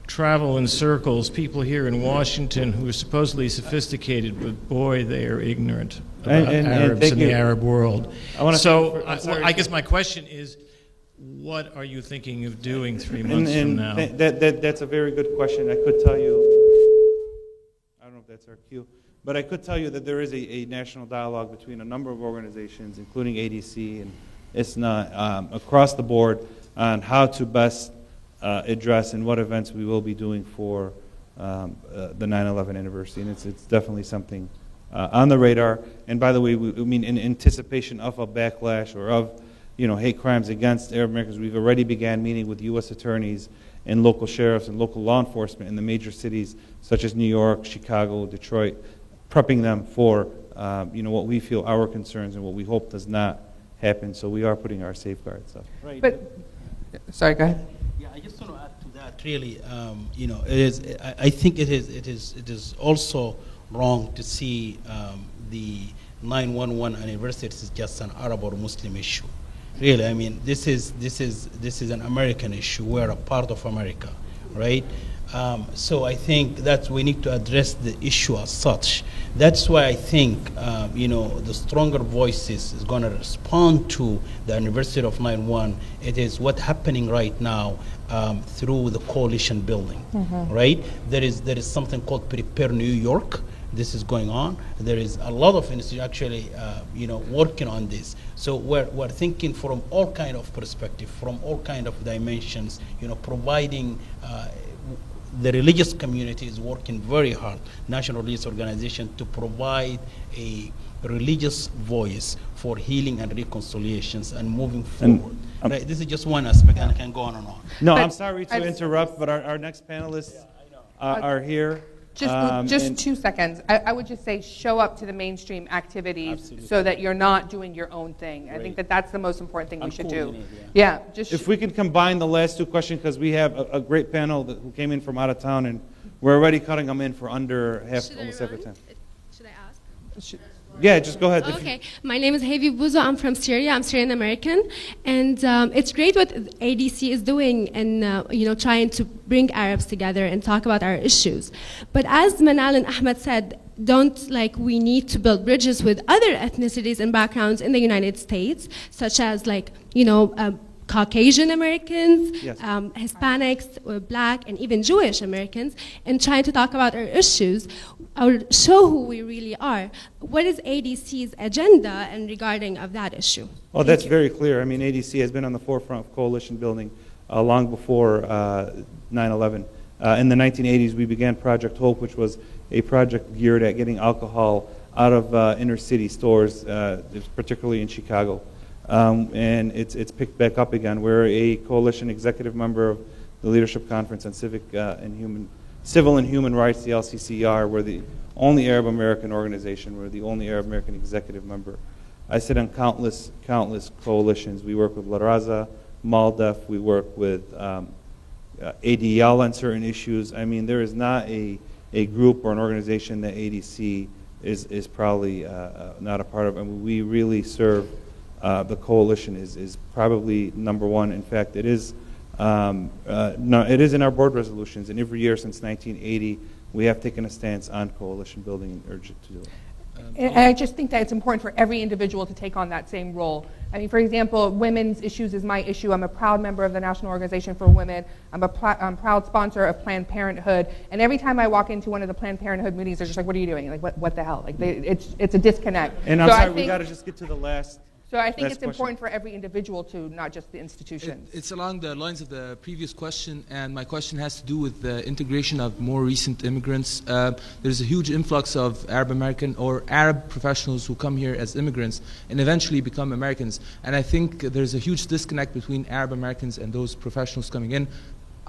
travel in circles, people here in Washington who are supposedly sophisticated, but boy, they are ignorant about Arabs in the Arab world. I guess my question is, what are you thinking of doing 3 months from now? That's a very good question. I could tell you, I don't know if that's our cue, but I could tell you that there is a national dialogue between a number of organizations, including ADC and ISNA, across the board on how to best address and what events we will be doing for the 9/11 anniversary. And it's definitely something on the radar. And by the way, I mean in anticipation of a backlash or of hate crimes against Arab Americans, we've already began meeting with U.S. attorneys and local sheriffs and local law enforcement in the major cities such as New York, Chicago, Detroit, prepping them for what we feel our concerns and what we hope does not happen. So we are putting our safeguards up. Right. But sorry, go ahead. Yeah, I just want to add to that. Really, it is. I think it is also wrong to see the 9/11 anniversary as just an Arab or Muslim issue. Really, I mean, this is an American issue. We're a part of America, right? So I think that we need to address the issue as such. That's why I think the stronger voices is going to respond to the anniversary of 9/11. It is what's happening right now through the coalition building, right? There is something called Prepare New York. This is going on. There is a lot of institutions actually, working on this. So we're thinking from all kind of perspective, from all kind of dimensions. Providing. The religious community is working very hard, National Religious Organization, to provide a religious voice for healing and reconciliations and moving forward. Right? This is just one aspect, and I can go on and on. No, I'm sorry to interrupt, but our next panelists are here. Just 2 seconds. I would just say show up to the mainstream activities so that you're not doing your own thing. I think that's the most important thing we should do. Yeah. Just if we can combine the last two questions, because we have a great panel who came in from out of town, and we're already cutting them in for under almost half the time. Should I ask? Yeah, just go ahead. Okay, my name is Hevi Buzo. I'm from Syria. I'm Syrian American, and it's great what ADC is doing and trying to bring Arabs together and talk about our issues. But as Manal and Ahmed said, we need to build bridges with other ethnicities and backgrounds in the United States, such as Caucasian Americans, yes. Hispanics, Black, and even Jewish Americans, and trying to talk about our issues, or show who we really are. What is ADC's agenda and regarding of that issue? Well, that's very clear. I mean, ADC has been on the forefront of coalition building long before 9/11. In the 1980s, we began Project Hope, which was a project geared at getting alcohol out of inner city stores, particularly in Chicago. And it's picked back up again. We're a coalition executive member of the Leadership Conference on Civil and Human Rights, the LCCR. We're the only Arab American organization. We're the only Arab American executive member. I sit on countless coalitions. We work with La Raza, MALDEF. We work with ADL on certain issues. I mean, there is not a group or an organization that ADC is probably not a part of. I mean, we really serve. The coalition is probably number one. In fact, it is it is in our board resolutions, and every year since 1980, we have taken a stance on coalition building and urge it to do it. And I just think that it's important for every individual to take on that same role. I mean, for example, women's issues is my issue. I'm a proud member of the National Organization for Women. I'm a proud sponsor of Planned Parenthood. And every time I walk into one of the Planned Parenthood meetings, they're just like, "What are you doing? Like, what the hell?" Like, it's a disconnect. And I'm sorry, we got to just get to the last. So I think it's important for every individual to, not just the institutions. It's along the lines of the previous question, and my question has to do with the integration of more recent immigrants. There's a huge influx of Arab American or Arab professionals who come here as immigrants and eventually become Americans. And I think there's a huge disconnect between Arab Americans and those professionals coming in.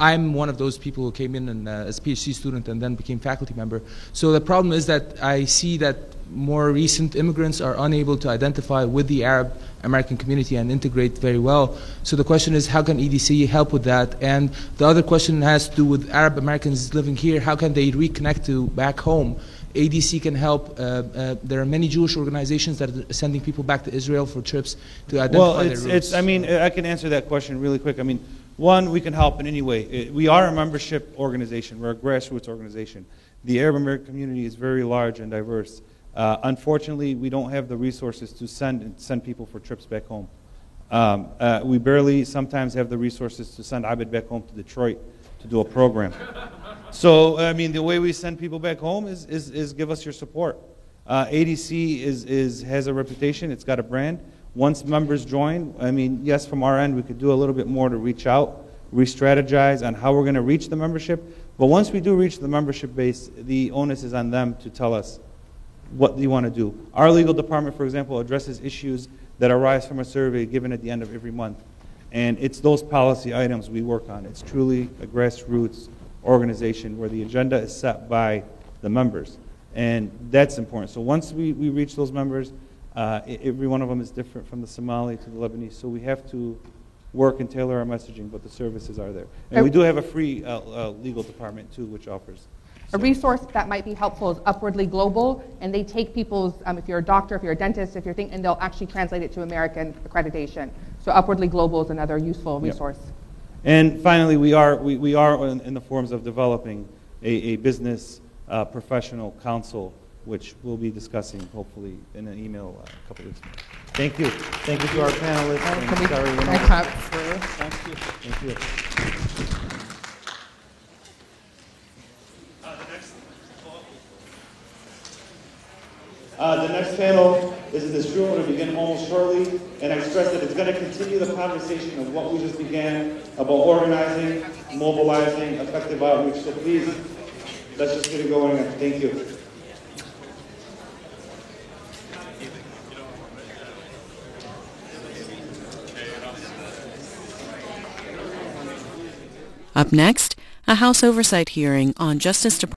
I'm one of those people who came in and, as a PhD student and then became faculty member. So the problem is that I see that more recent immigrants are unable to identify with the Arab American community and integrate very well. So the question is, how can EDC help with that? And the other question has to do with Arab Americans living here. How can they reconnect to back home? ADC can help. There are many Jewish organizations that are sending people back to Israel for trips to identify their roots. I mean, I can answer that question really quick. I mean, one, we can help in any way. We are a membership organization. We're a grassroots organization. The Arab American community is very large and diverse. Unfortunately, we don't have the resources to send people for trips back home. We barely sometimes have the resources to send Abed back home to Detroit to do a program. So, I mean, the way we send people back home is give us your support. ADC has a reputation. It's got a brand. Once members join, I mean, yes, from our end, we could do a little bit more to reach out, re-strategize on how we're going to reach the membership. But once we do reach the membership base, the onus is on them to tell us what do you want to do. Our legal department, for example, addresses issues that arise from a survey given at the end of every month. And it's those policy items we work on. It's truly a grassroots organization where the agenda is set by the members. And that's important. So once we reach those members, every one of them is different from the Somali to the Lebanese. So we have to work and tailor our messaging, but the services are there. And we do have a free legal department, too, which offers A resource that might be helpful is Upwardly Global, and they take people's, if you're a doctor, if you're a dentist, if you're thinking, and they'll actually translate it to American accreditation. So Upwardly Global is another useful resource. Yep. And finally, we are in the forms of developing a business professional council, which we'll be discussing hopefully in an email a couple weeks ago. Thank you. Thank you to our panelists. Can we clap through? Thank you. Thank you. The next panel is in this room. It will begin almost shortly, and I stress that it's going to continue the conversation of what we just began about organizing, mobilizing, effective outreach. So please, let's just get it going. Thank you. Up next, a House oversight hearing on Justice Department